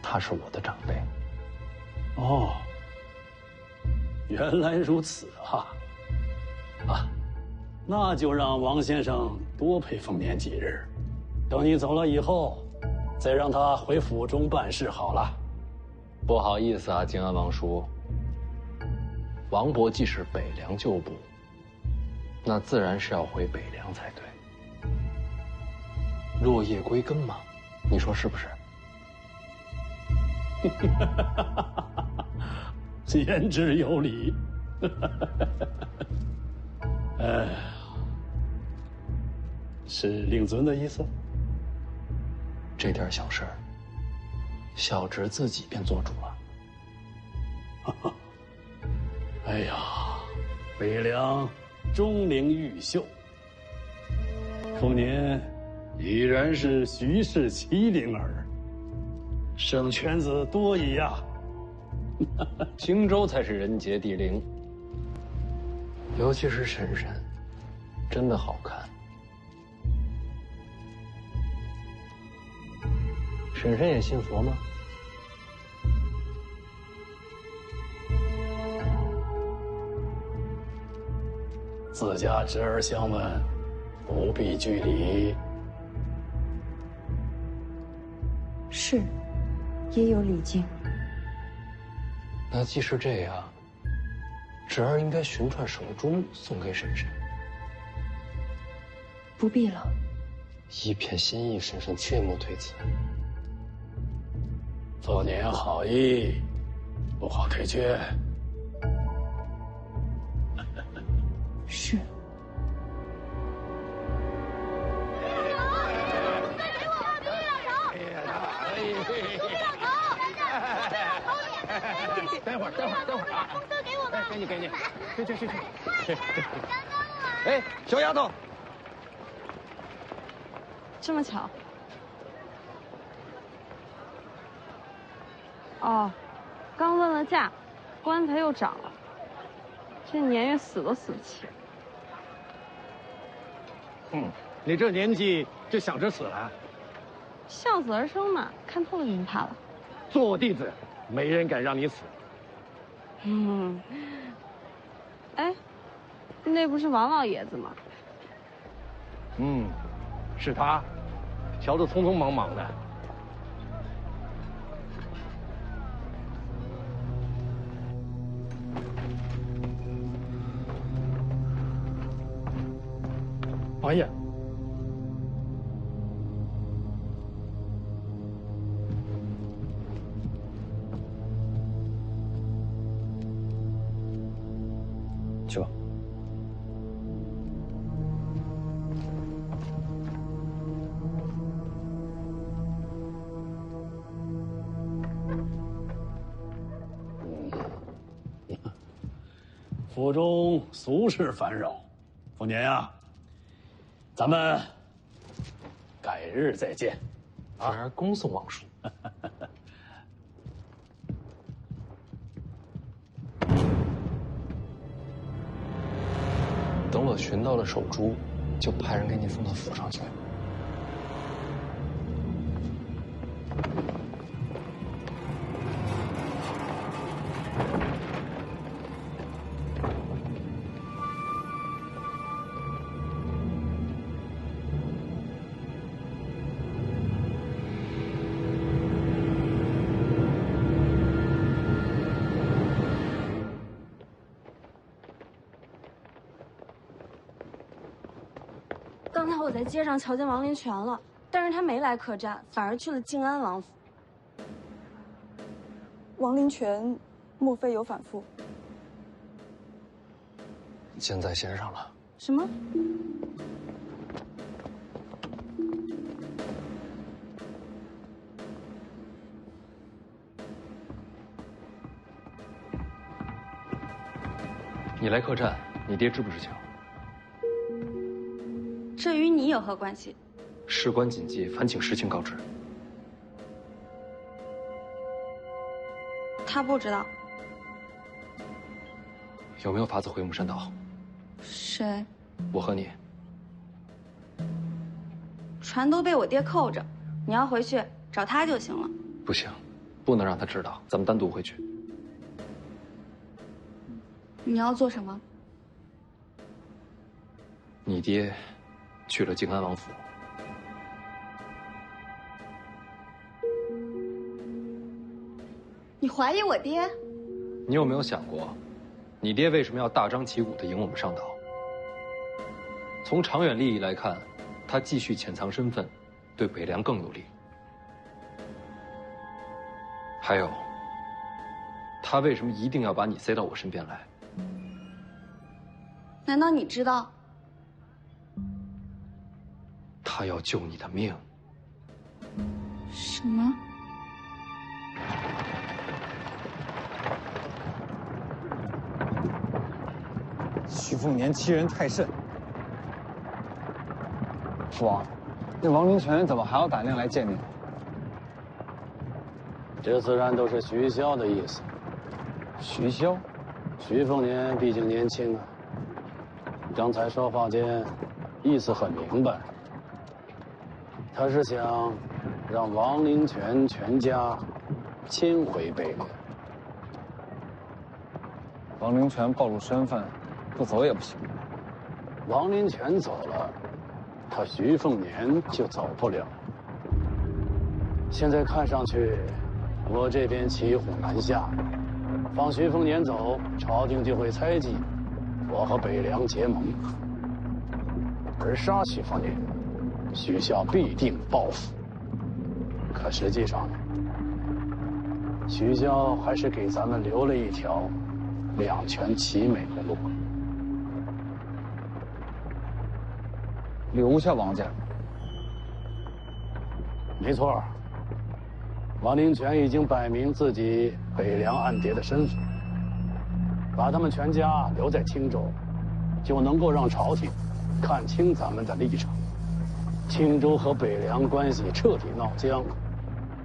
[SPEAKER 3] 他是我的长辈。
[SPEAKER 2] 哦，原来如此啊！那就让王先生多陪凤年几日，等你走了以后，再让他回府中办事好了。
[SPEAKER 3] 不好意思啊，靖安王叔，王勃既是北凉旧部，那自然是要回北凉才对。落叶归根嘛，你说是不是？
[SPEAKER 2] 言之有理。是令尊的意思？
[SPEAKER 3] 这点小事儿，小侄自己便做主了。
[SPEAKER 2] 哎呀，北凉钟灵毓秀，凤年已然是徐氏麒麟儿，生圈子多矣呀。
[SPEAKER 3] 荆州才是人杰地灵，尤其是婶婶，真的好看。婶婶也信佛吗？
[SPEAKER 2] 自家侄儿相问，不必拘礼。
[SPEAKER 5] 是，也有礼敬。
[SPEAKER 3] 那既是这样，侄儿应该寻串手珠送给婶婶。
[SPEAKER 5] 不必了。
[SPEAKER 3] 一片心意，婶婶切莫推辞。
[SPEAKER 2] 凤年好意，不好推却。
[SPEAKER 5] 是。
[SPEAKER 20] 待会儿啊！红色给我们，给你，去。哎，小丫头，
[SPEAKER 5] 这么巧？哦，刚问了价，棺材又涨了，这年月死都死不起。
[SPEAKER 20] 你这年纪就想着死了？
[SPEAKER 5] 孝子而生嘛，看透了就不怕了。
[SPEAKER 20] 做我弟子，没人敢让你死。
[SPEAKER 5] 哎，那不是王老爷子吗？
[SPEAKER 20] 是他，瞧着匆匆忙忙的。
[SPEAKER 10] 王爷，
[SPEAKER 23] 去吧。
[SPEAKER 2] 府中俗事烦扰，凤年呀，咱们改日再见。
[SPEAKER 3] 侄儿恭送王叔。
[SPEAKER 6] 等我寻到了手珠，就派人给你送到府上去。
[SPEAKER 5] 刚才我在街上瞧见王林泉了，但是他没来客栈，反而去了静安王府。
[SPEAKER 19] 王林泉，莫非有反复？
[SPEAKER 6] 箭在弦上了。
[SPEAKER 5] 什么？
[SPEAKER 3] 你来客栈，你爹知不知情？
[SPEAKER 5] 这与你有何关系？
[SPEAKER 3] 事关紧急，烦请实情告知。
[SPEAKER 5] 他不知道。
[SPEAKER 3] 有没有法子回母山岛？
[SPEAKER 5] 谁？
[SPEAKER 3] 我和你。
[SPEAKER 5] 船都被我爹扣着，你要回去找他就行了。
[SPEAKER 3] 不行，不能让他知道，咱们单独回去。
[SPEAKER 5] 你要做什么？
[SPEAKER 3] 你爹去了静安王府。
[SPEAKER 5] 你怀疑我爹？
[SPEAKER 3] 你有没有想过，你爹为什么要大张旗鼓地迎我们上岛？从长远利益来看，他继续潜藏身份，对北凉更有利。还有，他为什么一定要把你塞到我身边来？
[SPEAKER 5] 难道你知道？
[SPEAKER 3] 他要救你的命。
[SPEAKER 5] 什么？
[SPEAKER 1] 徐凤年欺人太甚。父王，那王林泉怎么还要打量来见你？
[SPEAKER 2] 这自然都是徐骁的意思。
[SPEAKER 1] 徐骁？
[SPEAKER 2] 徐凤年毕竟年轻啊。刚才说话间，意思很明白。他是想让王林泉全家迁回北凉。
[SPEAKER 1] 王林泉暴露身份，不走也不行。
[SPEAKER 2] 王林泉走了，他徐凤年就走不了。现在看上去，我这边骑虎难下，放徐凤年走，朝廷就会猜忌我和北凉结盟，而杀徐凤年，徐骁必定报复。可实际上，徐骁还是给咱们留了一条两全其美的路。
[SPEAKER 1] 留下王家？
[SPEAKER 2] 没错，王林泉已经摆明自己北凉暗谍的身份，把他们全家留在青州，就能够让朝廷看清咱们的立场。青州和北凉关系彻底闹僵，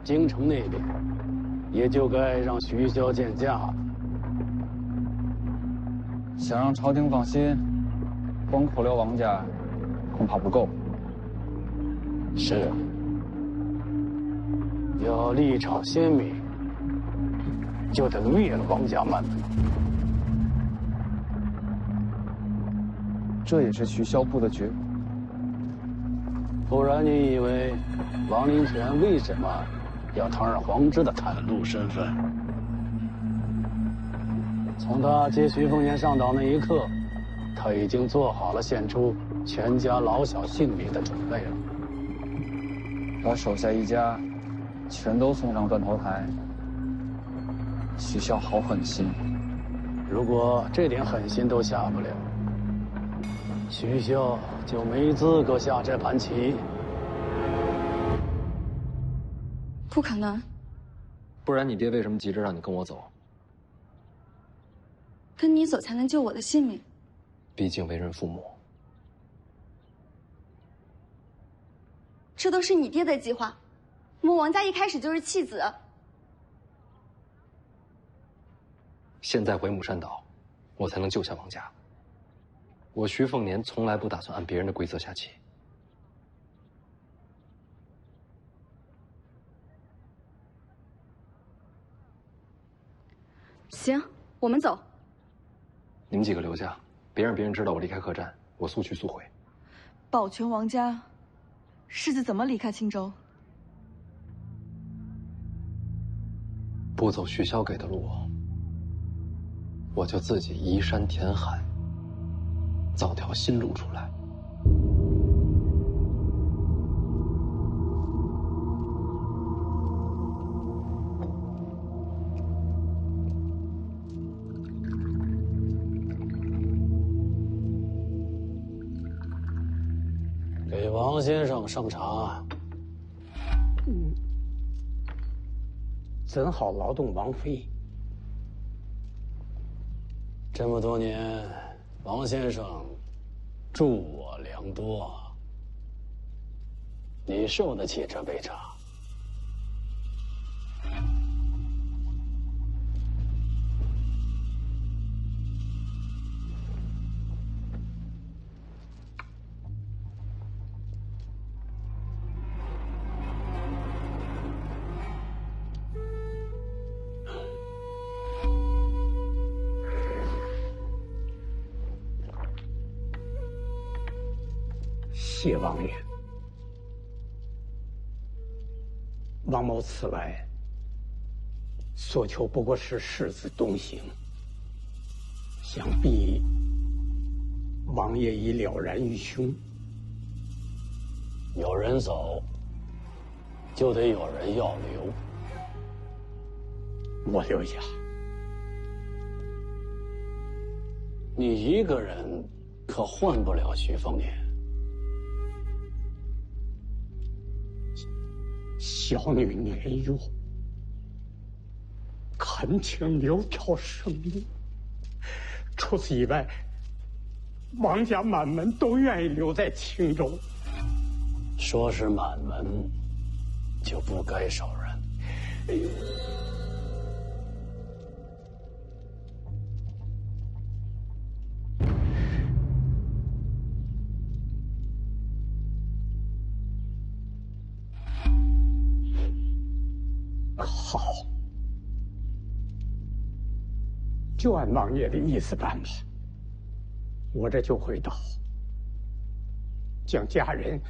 [SPEAKER 2] 京城那边也就该让徐骁见驾了。
[SPEAKER 1] 想让朝廷放心，光扣留王家恐怕不够。
[SPEAKER 2] 是，要立场鲜明，就得灭了王家蛮族。
[SPEAKER 1] 这也是徐骁布的局。
[SPEAKER 2] 不然你以为王林泉为什么要堂而皇之的袒露身份？从他接徐凤年上岛那一刻，他已经做好了献出全家老小性命的准备了。
[SPEAKER 1] 把手下一家全都送上断头台，徐骁好狠心。
[SPEAKER 2] 如果这点狠心都下不了，徐骁就没资格下这盘棋。
[SPEAKER 5] 不可能。
[SPEAKER 3] 不然你爹为什么急着让你跟我走？
[SPEAKER 5] 跟你走才能救我的性命。
[SPEAKER 3] 毕竟为人父母。
[SPEAKER 5] 这都是你爹的计划，我们王家一开始就是弃子。
[SPEAKER 3] 现在回母山岛，我才能救下王家。我徐凤年从来不打算按别人的规则下棋。
[SPEAKER 19] 行，我们走。
[SPEAKER 3] 你们几个留下，别让别人知道我离开客栈，我速去速回。
[SPEAKER 19] 保全王家，世子怎么离开青州？
[SPEAKER 3] 不走徐骁给的路，我就自己移山填海，造条新路出来。
[SPEAKER 2] 给王先生上茶。
[SPEAKER 4] 怎好劳动王妃？
[SPEAKER 2] 这么多年，王先生助我良多，你受得起这杯茶？
[SPEAKER 4] 谢王爷，王某此来所求不过是世子东行，想必王爷已了然于胸。
[SPEAKER 2] 有人走，就得有人要留。
[SPEAKER 4] 我留下。
[SPEAKER 2] 你一个人可换不了徐凤年。
[SPEAKER 4] 小女年幼，恳请留条生路。除此以外，王家满门都愿意留在青州。
[SPEAKER 2] 说是满门，就不该手软。哎呦！
[SPEAKER 4] 好，就按王爷的意思办吧。我这就回岛，将家人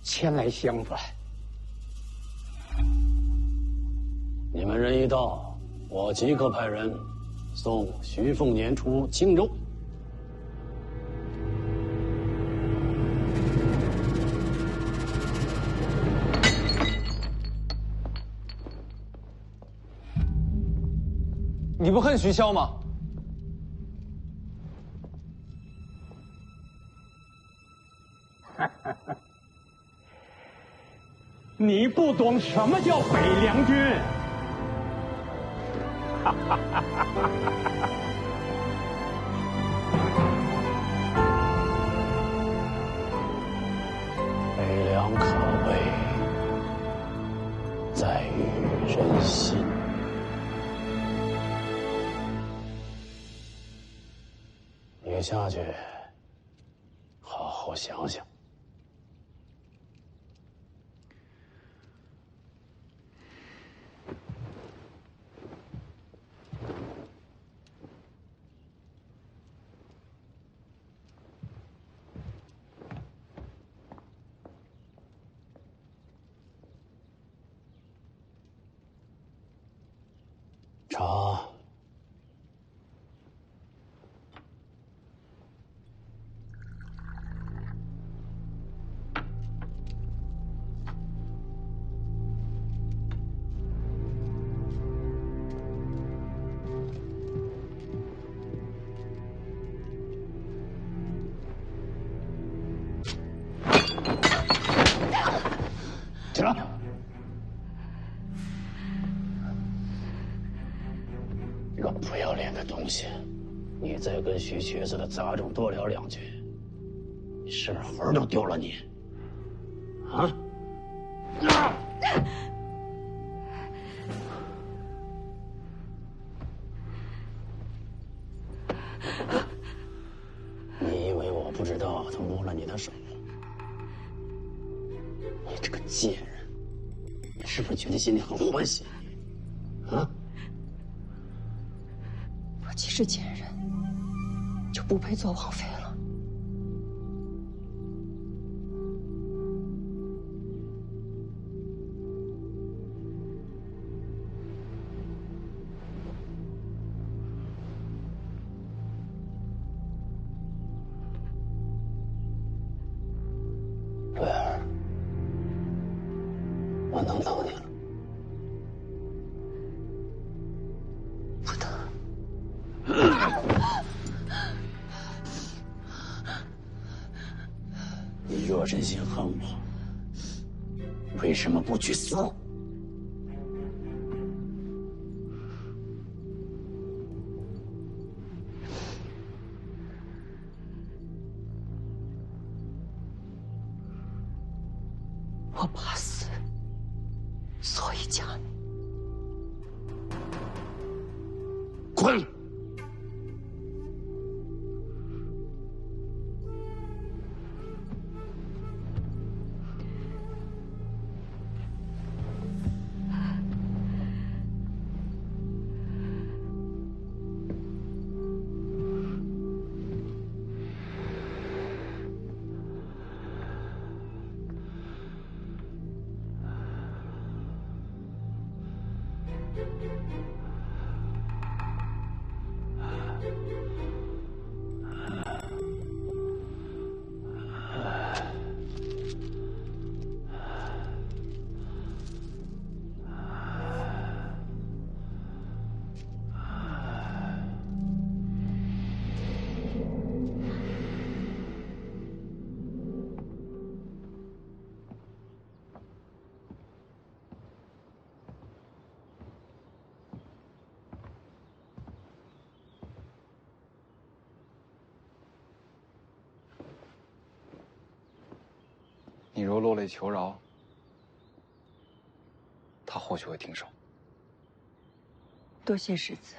[SPEAKER 4] 前来相伴。
[SPEAKER 2] 你们人一到，我即刻派人送徐凤年出青州。
[SPEAKER 3] 你不恨徐骁吗？
[SPEAKER 4] 你不懂什么叫北凉军。
[SPEAKER 2] 北凉可畏，在于人心。你下去，好好想想。茶。起来！这个不要脸的东西，你再跟徐瘸子的杂种多聊两句，身魂都丢了你！啊！知道他摸了你的手。你这个贱人，你是不是觉得心里很欢喜？啊？
[SPEAKER 9] 我既是贱人，就不配做王妃了。
[SPEAKER 2] 瑞儿，我能等你了。
[SPEAKER 9] 不等。
[SPEAKER 2] 你若真心恨我，为什么不去死？
[SPEAKER 9] 我怕死，所以嫁你。
[SPEAKER 2] 滚！
[SPEAKER 1] 你若落泪求饶，他或许会停手。
[SPEAKER 9] 多谢世子。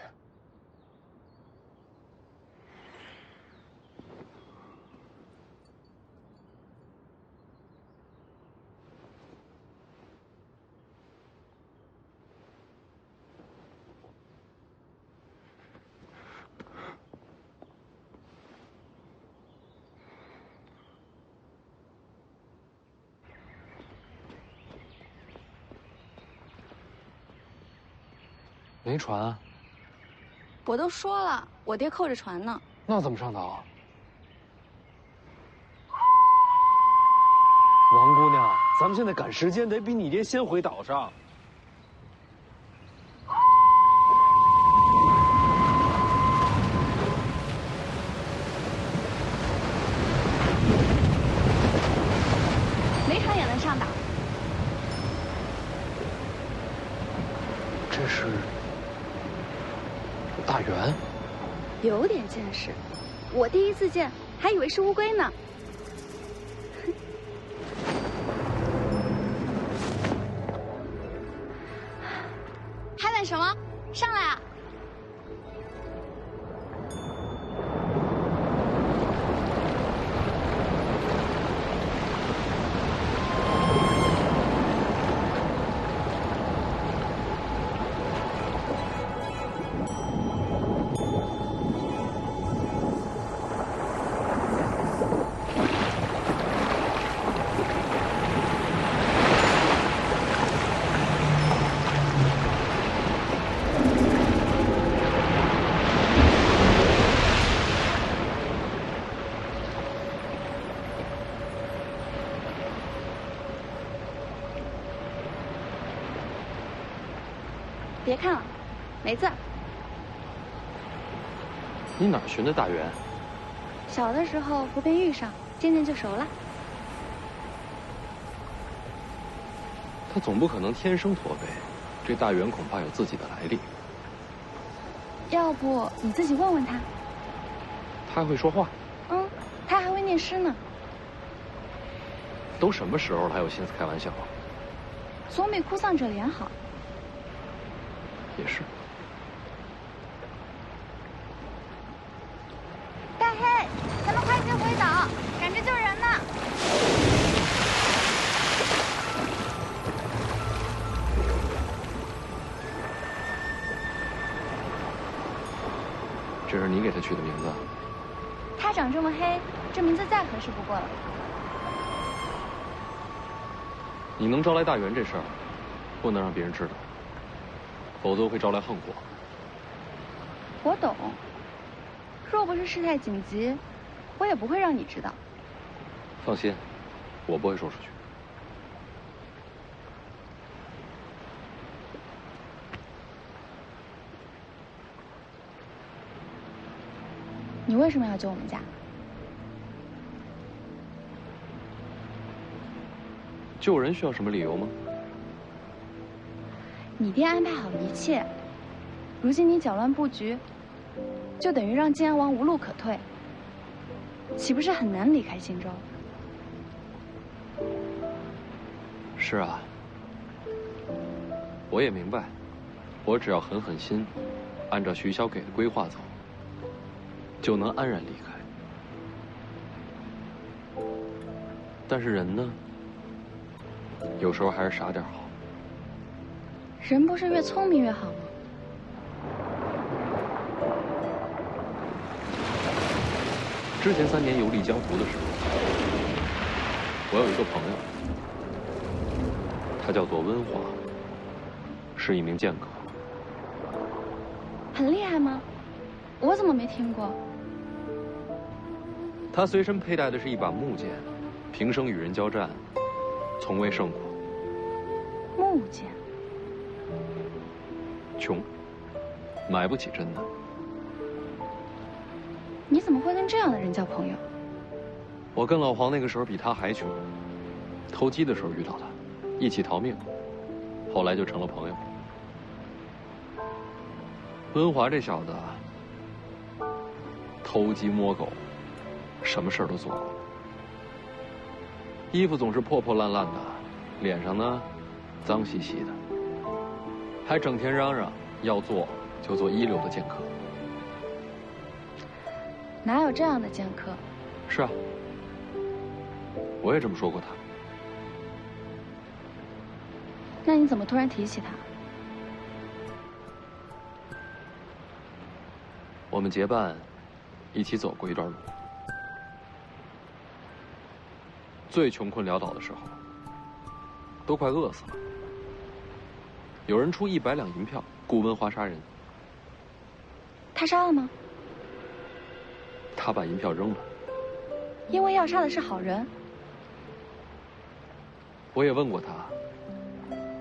[SPEAKER 3] 没船啊？
[SPEAKER 7] 我都说了，我爹扣着船呢。
[SPEAKER 3] 那怎么上岛啊？王姑娘，咱们现在赶时间，得比你爹先回岛上。
[SPEAKER 7] 没船也能上岛。
[SPEAKER 3] 这是大圆，
[SPEAKER 7] 有点见识。我第一次见，还以为是乌龟呢。还等什么？上来啊！别看了，没字儿。
[SPEAKER 3] 你哪儿学的大圆？
[SPEAKER 7] 小的时候湖边遇上，渐渐就熟了。
[SPEAKER 3] 他总不可能天生驼背，这大圆恐怕有自己的来历。
[SPEAKER 7] 要不你自己问问他。
[SPEAKER 3] 他还会说话？
[SPEAKER 7] 嗯，他还会念诗呢。
[SPEAKER 3] 都什么时候了，还有心思开玩笑？
[SPEAKER 7] 总比哭丧着脸好。
[SPEAKER 3] 也是。
[SPEAKER 7] 大黑，咱们快些回岛。
[SPEAKER 3] 这是你给他取的名字。
[SPEAKER 7] 他长这么黑，这名字再合适不过了。
[SPEAKER 3] 你能招来大员这事儿，不能让别人知道，否则会招来横祸。
[SPEAKER 7] 我懂，若不是事态紧急，我也不会让你知道。
[SPEAKER 3] 放心，我不会说出去。
[SPEAKER 7] 你为什么要救我们家？
[SPEAKER 3] 救人需要什么理由吗？
[SPEAKER 7] 你爹安排好一切，如今你搅乱布局，就等于让靖安王无路可退，岂不是很难离开新州？
[SPEAKER 3] 是啊，我也明白，我只要狠狠心，按照徐骁给的规划走，就能安然离开。但是人呢，有时候还是傻点好。
[SPEAKER 7] 人不是越聪明越好吗？
[SPEAKER 3] 之前3年游历江湖的时候，我有一个朋友，他叫做温华，是一名剑客。
[SPEAKER 7] 很厉害吗？我怎么没听过？
[SPEAKER 3] 他随身佩戴的是一把木剑，平生与人交战，从未胜过。
[SPEAKER 7] 木剑。
[SPEAKER 3] 穷，买不起真的。
[SPEAKER 7] 你怎么会跟这样的人交朋友？
[SPEAKER 3] 我跟老黄那个时候比他还穷，偷鸡的时候遇到他，一起逃命，后来就成了朋友。温华这小子，偷鸡摸狗，什么事儿都做过。衣服总是破破烂烂的，脸上呢，脏兮兮的，还整天嚷嚷要做就做一流的剑客。
[SPEAKER 7] 哪有这样的剑客？
[SPEAKER 3] 是啊，我也这么说过他。
[SPEAKER 7] 那你怎么突然提起他？
[SPEAKER 3] 我们结伴一起走过一段路，最穷困潦倒的时候，都快饿死了。有人出100两银票雇温华杀人，
[SPEAKER 7] 他杀了吗？
[SPEAKER 3] 他把银票扔了。
[SPEAKER 7] 因为要杀的是好人。
[SPEAKER 3] 我也问过他，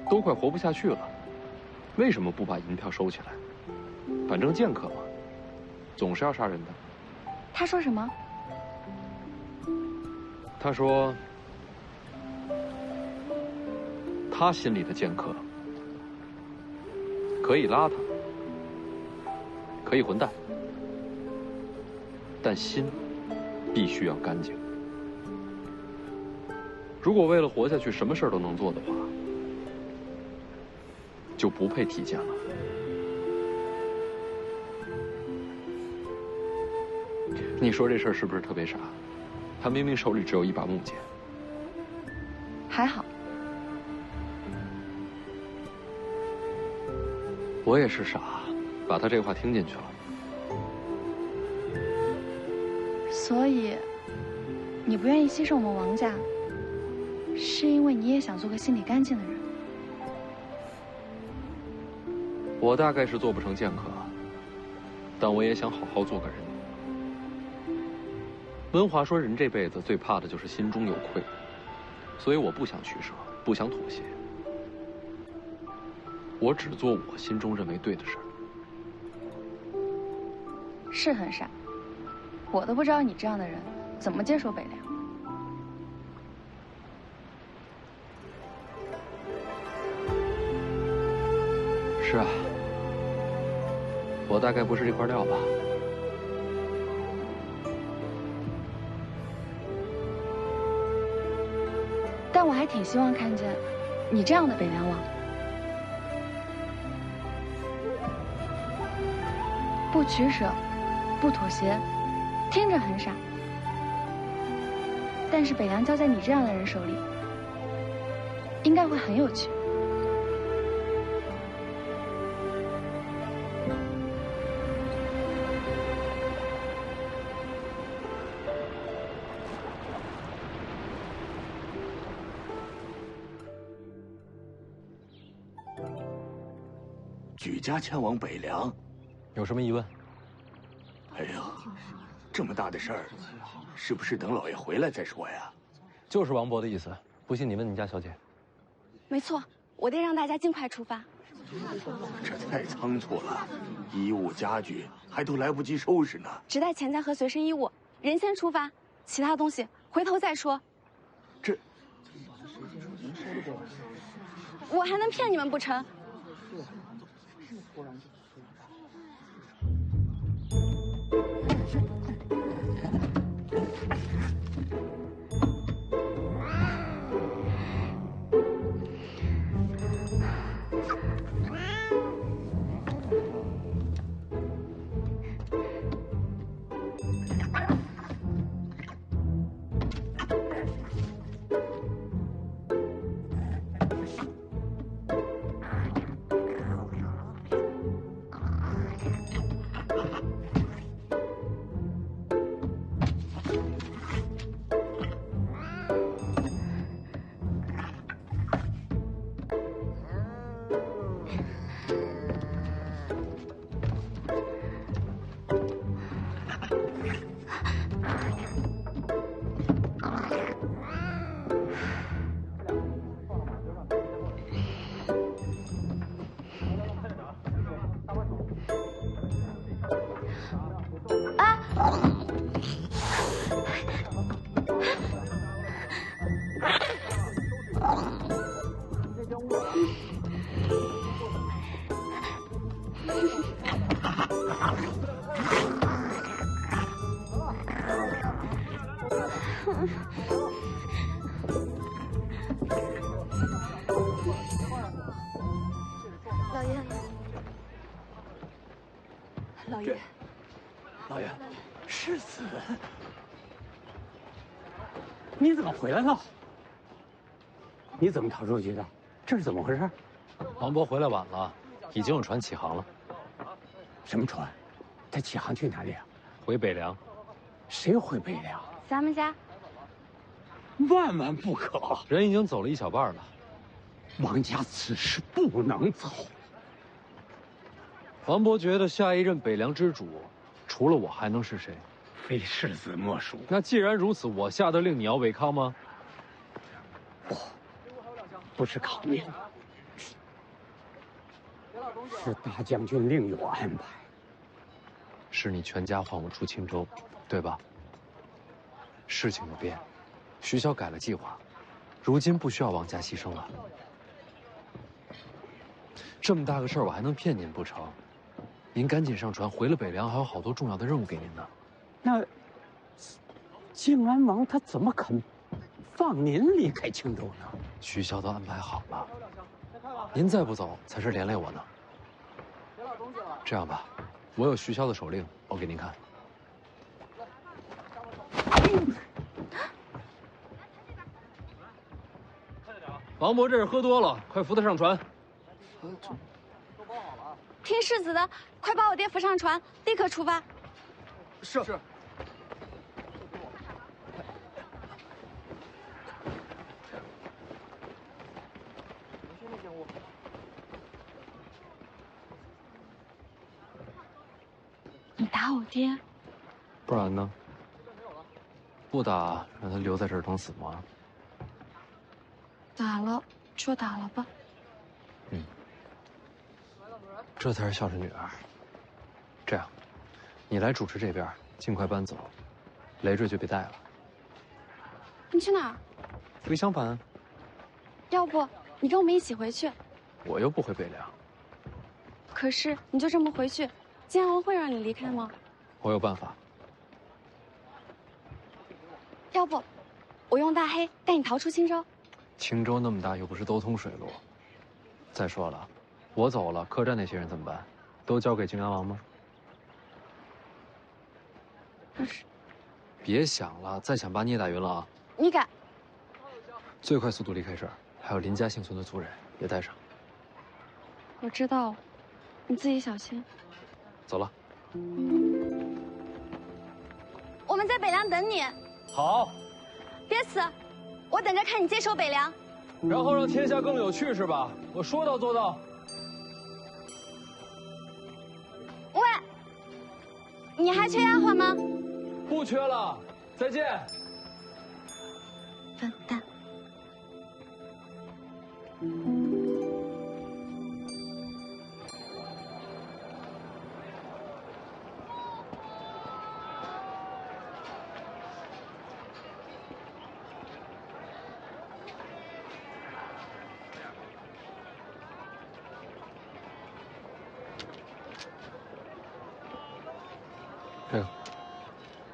[SPEAKER 3] 都快活不下去了，为什么不把银票收起来？反正剑客嘛，总是要杀人的。
[SPEAKER 7] 他说什么？
[SPEAKER 3] 他说，他心里的剑客可以邋遢，可以混蛋，但心必须要干净。如果为了活下去什么事儿都能做的话，就不配提剑了。你说这事儿是不是特别傻？他明明手里只有一把木剑。
[SPEAKER 7] 还好。
[SPEAKER 3] 我也是傻，把他这话听进去了。
[SPEAKER 7] 所以，你不愿意牺牲我们王家，是因为你也想做个心里干净的人。
[SPEAKER 3] 我大概是做不成剑客，但我也想好好做个人。温华说，人这辈子最怕的就是心中有愧，所以我不想取舍，不想妥协。我只做我心中认为对的事儿。
[SPEAKER 7] 是很傻，我都不知道你这样的人怎么接受北凉。
[SPEAKER 3] 是啊，我大概不是这块料吧。
[SPEAKER 7] 但我还挺希望看见你这样的北凉王。不取舍，不妥协，听着很傻，但是北凉交在你这样的人手里，应该会很有趣。
[SPEAKER 15] 举家前往北凉，
[SPEAKER 3] 有什么疑问？
[SPEAKER 15] 哎呀，这么大的事儿，是不是等老爷回来再说呀？
[SPEAKER 3] 就是王伯的意思。不信你问你家小姐。
[SPEAKER 7] 没错，我爹让大家尽快出发。
[SPEAKER 15] 这太仓促了，衣物家具还都来不及收拾呢。
[SPEAKER 7] 只带钱财和随身衣物，人先出发，其他东西回头再说。
[SPEAKER 15] 这，
[SPEAKER 7] 我还能骗你们不成？
[SPEAKER 15] 老爷，老爷，世子，
[SPEAKER 4] 你怎么回来了？你怎么逃出去的？这是怎么回事？
[SPEAKER 3] 王伯回来晚了，已经有船起航了。
[SPEAKER 4] 什么船？他起航去哪里啊？
[SPEAKER 3] 回北凉。
[SPEAKER 4] 谁回北凉？
[SPEAKER 7] 咱们家。
[SPEAKER 4] 万万不可！
[SPEAKER 3] 人已经走了一小半了。
[SPEAKER 4] 王家此事不能走。
[SPEAKER 3] 王伯觉得下一任北凉之主，除了我还能是谁？
[SPEAKER 4] 非世子莫属。
[SPEAKER 3] 那既然如此，我下的令你要违抗吗？
[SPEAKER 4] 不是抗命，是大将军另有安排。
[SPEAKER 3] 是你全家换我出青州，对吧？事情有变，徐骁改了计划，如今不需要王家牺牲了。这么大个事儿，我还能骗您不成？您赶紧上船，回了北凉，还有好多重要的任务给您呢。
[SPEAKER 4] 那靖安王他怎么肯放您离开青州呢？
[SPEAKER 3] 徐骁都安排好了，您再不走，才是连累我呢。这样吧，我有徐骁的手令，我给您看。王伯这是喝多了，快扶他上船。
[SPEAKER 7] 听世子的，快把我爹扶上船，立刻出发。
[SPEAKER 3] 是。
[SPEAKER 7] 你打我爹？
[SPEAKER 3] 不然呢？不打，让他留在这儿等死吗？
[SPEAKER 7] 打了就打了吧。
[SPEAKER 3] 这才是孝顺女儿。这样，你来主持这边，尽快搬走，累赘就别带了。
[SPEAKER 7] 你去哪儿？
[SPEAKER 3] 回襄樊。
[SPEAKER 7] 要不你跟我们一起回去？
[SPEAKER 3] 我又不回北凉。
[SPEAKER 7] 可是你就这么回去，靖安王会让你离开吗？
[SPEAKER 3] 我有办法。
[SPEAKER 7] 要不，我用大黑带你逃出青州。
[SPEAKER 3] 青州那么大，又不是都通水路。再说了，我走了，客栈那些人怎么办？都交给靖安王吗？
[SPEAKER 7] 可是，
[SPEAKER 3] 别想了，再想把你也打晕了啊！
[SPEAKER 7] 你敢？
[SPEAKER 3] 最快速度离开这儿，还有林家幸存的族人也带上。
[SPEAKER 7] 我知道了，你自己小心。
[SPEAKER 3] 走了。
[SPEAKER 7] 我们在北凉等你。
[SPEAKER 3] 好。
[SPEAKER 7] 别死，我等着看你接手北凉。
[SPEAKER 3] 然后让天下更有趣是吧？我说到做到。
[SPEAKER 7] 你还缺丫鬟吗？
[SPEAKER 3] 不缺了，再见。
[SPEAKER 7] 笨蛋。
[SPEAKER 3] 这个，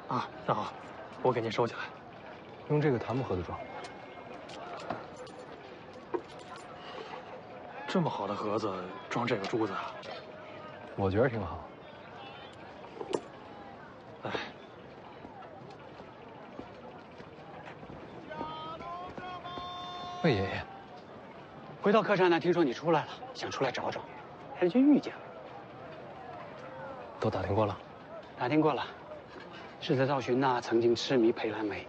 [SPEAKER 21] 啊，那好，我给您收起来。
[SPEAKER 3] 用这个檀木盒子装。
[SPEAKER 21] 这么好的盒子装这个珠子啊？
[SPEAKER 3] 我觉得挺好。
[SPEAKER 21] 哎，
[SPEAKER 3] 魏爷爷，
[SPEAKER 4] 回到客栈呢，听说你出来了，想出来找找，还就遇见了。
[SPEAKER 3] 都打听过了？
[SPEAKER 4] 打听过了。世子赵寻呢，曾经痴迷裴兰梅，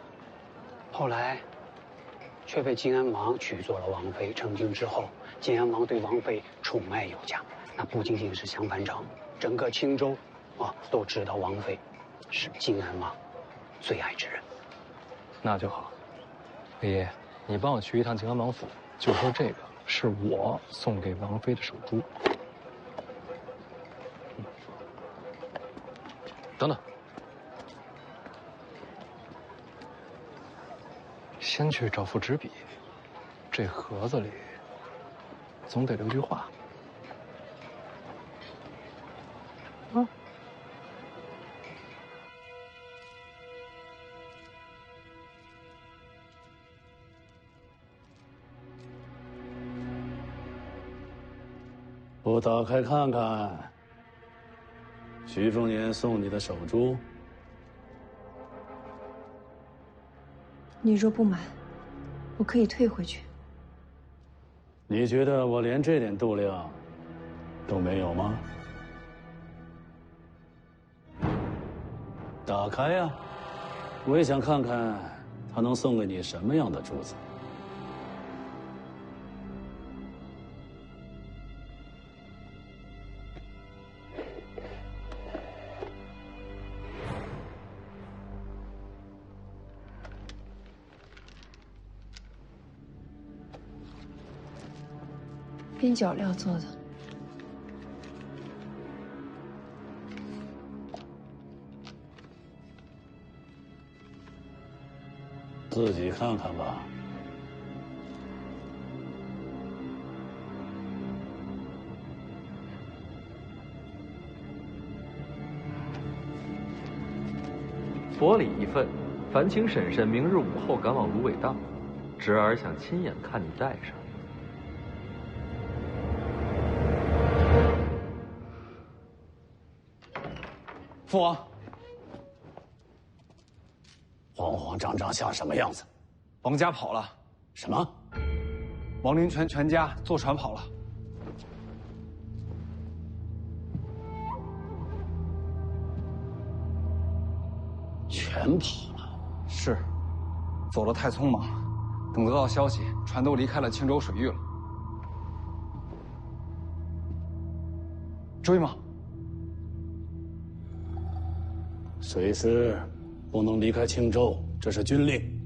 [SPEAKER 4] 后来却被晋安王娶做了王妃。成亲之后，晋安王对王妃宠爱有加，那不仅仅是襄樊城，整个青州啊都知道王妃是晋安王最爱之人。
[SPEAKER 3] 那就好。魏爷，你帮我去一趟晋安王府，就说这个是我送给王妃的手珠。等等，先去找副纸笔，这盒子里总得留句话。啊。
[SPEAKER 2] 不打开看看，徐凤年送你的手珠。
[SPEAKER 19] 你若不买，我可以退回去。
[SPEAKER 2] 你觉得我连这点度量都没有吗？打开呀，我也想看看他能送给你什么样的珠子。
[SPEAKER 19] 边角料做的，
[SPEAKER 2] 自己看看吧。
[SPEAKER 8] 薄礼一份，烦请婶婶明日午后赶往芦苇荡，侄儿想亲眼看你戴上。
[SPEAKER 20] 父王，
[SPEAKER 2] 慌慌张张像什么样子？
[SPEAKER 20] 王家跑了。
[SPEAKER 2] 什么？
[SPEAKER 20] 王林全全家坐船跑了。
[SPEAKER 2] 全跑了？
[SPEAKER 1] 是，走得太匆忙，等得到消息，船都离开了青州水域了。追吗？
[SPEAKER 2] 水师不能离开青州，这是军令。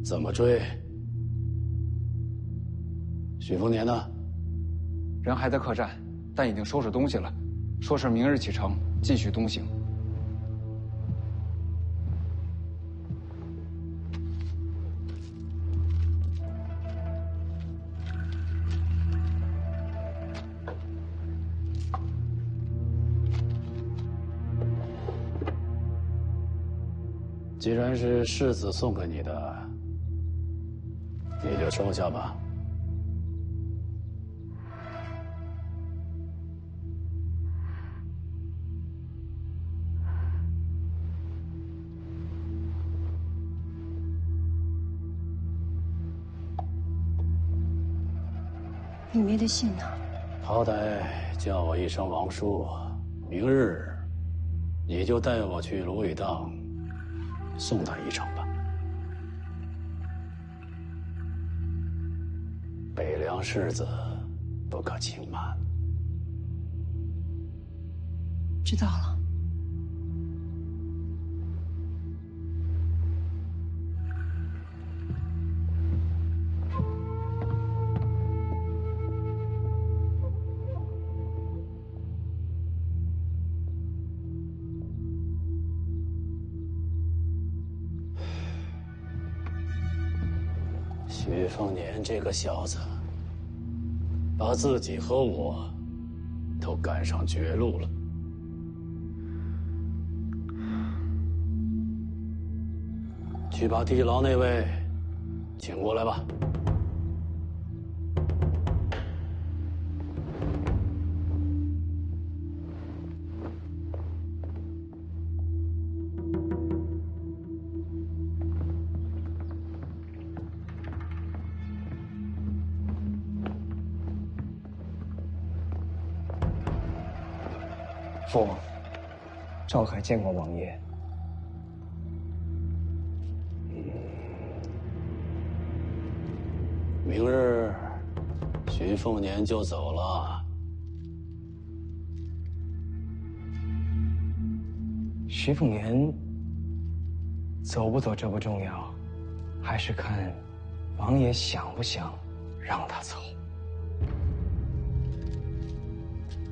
[SPEAKER 2] 怎么追？许丰年呢？
[SPEAKER 1] 人还在客栈，但已经收拾东西了，说是明日启程，继续东行。
[SPEAKER 2] 既然是世子送给你的，你就收下吧。
[SPEAKER 19] 里面的信呢？
[SPEAKER 2] 好歹叫我一声王叔，明日你就带我去芦苇荡送他一程吧。北凉世子不可轻慢。
[SPEAKER 19] 知道了。
[SPEAKER 2] 徐凤年这个小子，把自己和我都赶上绝路了。去把地牢那位请过来吧。
[SPEAKER 22] 父，赵凯见过王爷。
[SPEAKER 2] 明日，徐凤年就走了。
[SPEAKER 22] 徐凤年走不走这不重要，还是看王爷想不想让他走。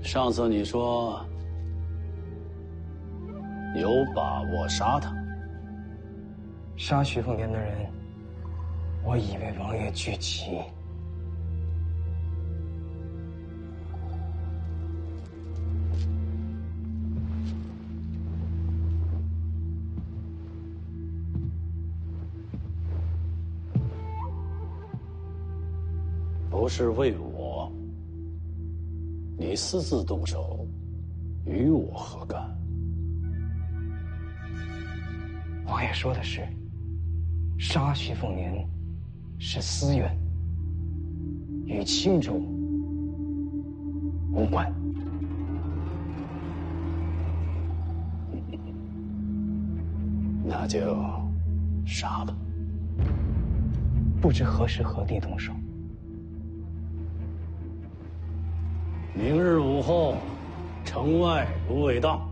[SPEAKER 2] 上次你说有把握杀他，
[SPEAKER 22] 杀徐凤年的人，我以为王爷惧其。
[SPEAKER 2] 不是为我，你私自动手，与我何干？
[SPEAKER 22] 王爷说的是，杀徐凤年是私怨，与青州无关。
[SPEAKER 2] 那就杀吧。
[SPEAKER 22] 不知何时何地动手。
[SPEAKER 2] 明日午后，城外芦苇荡。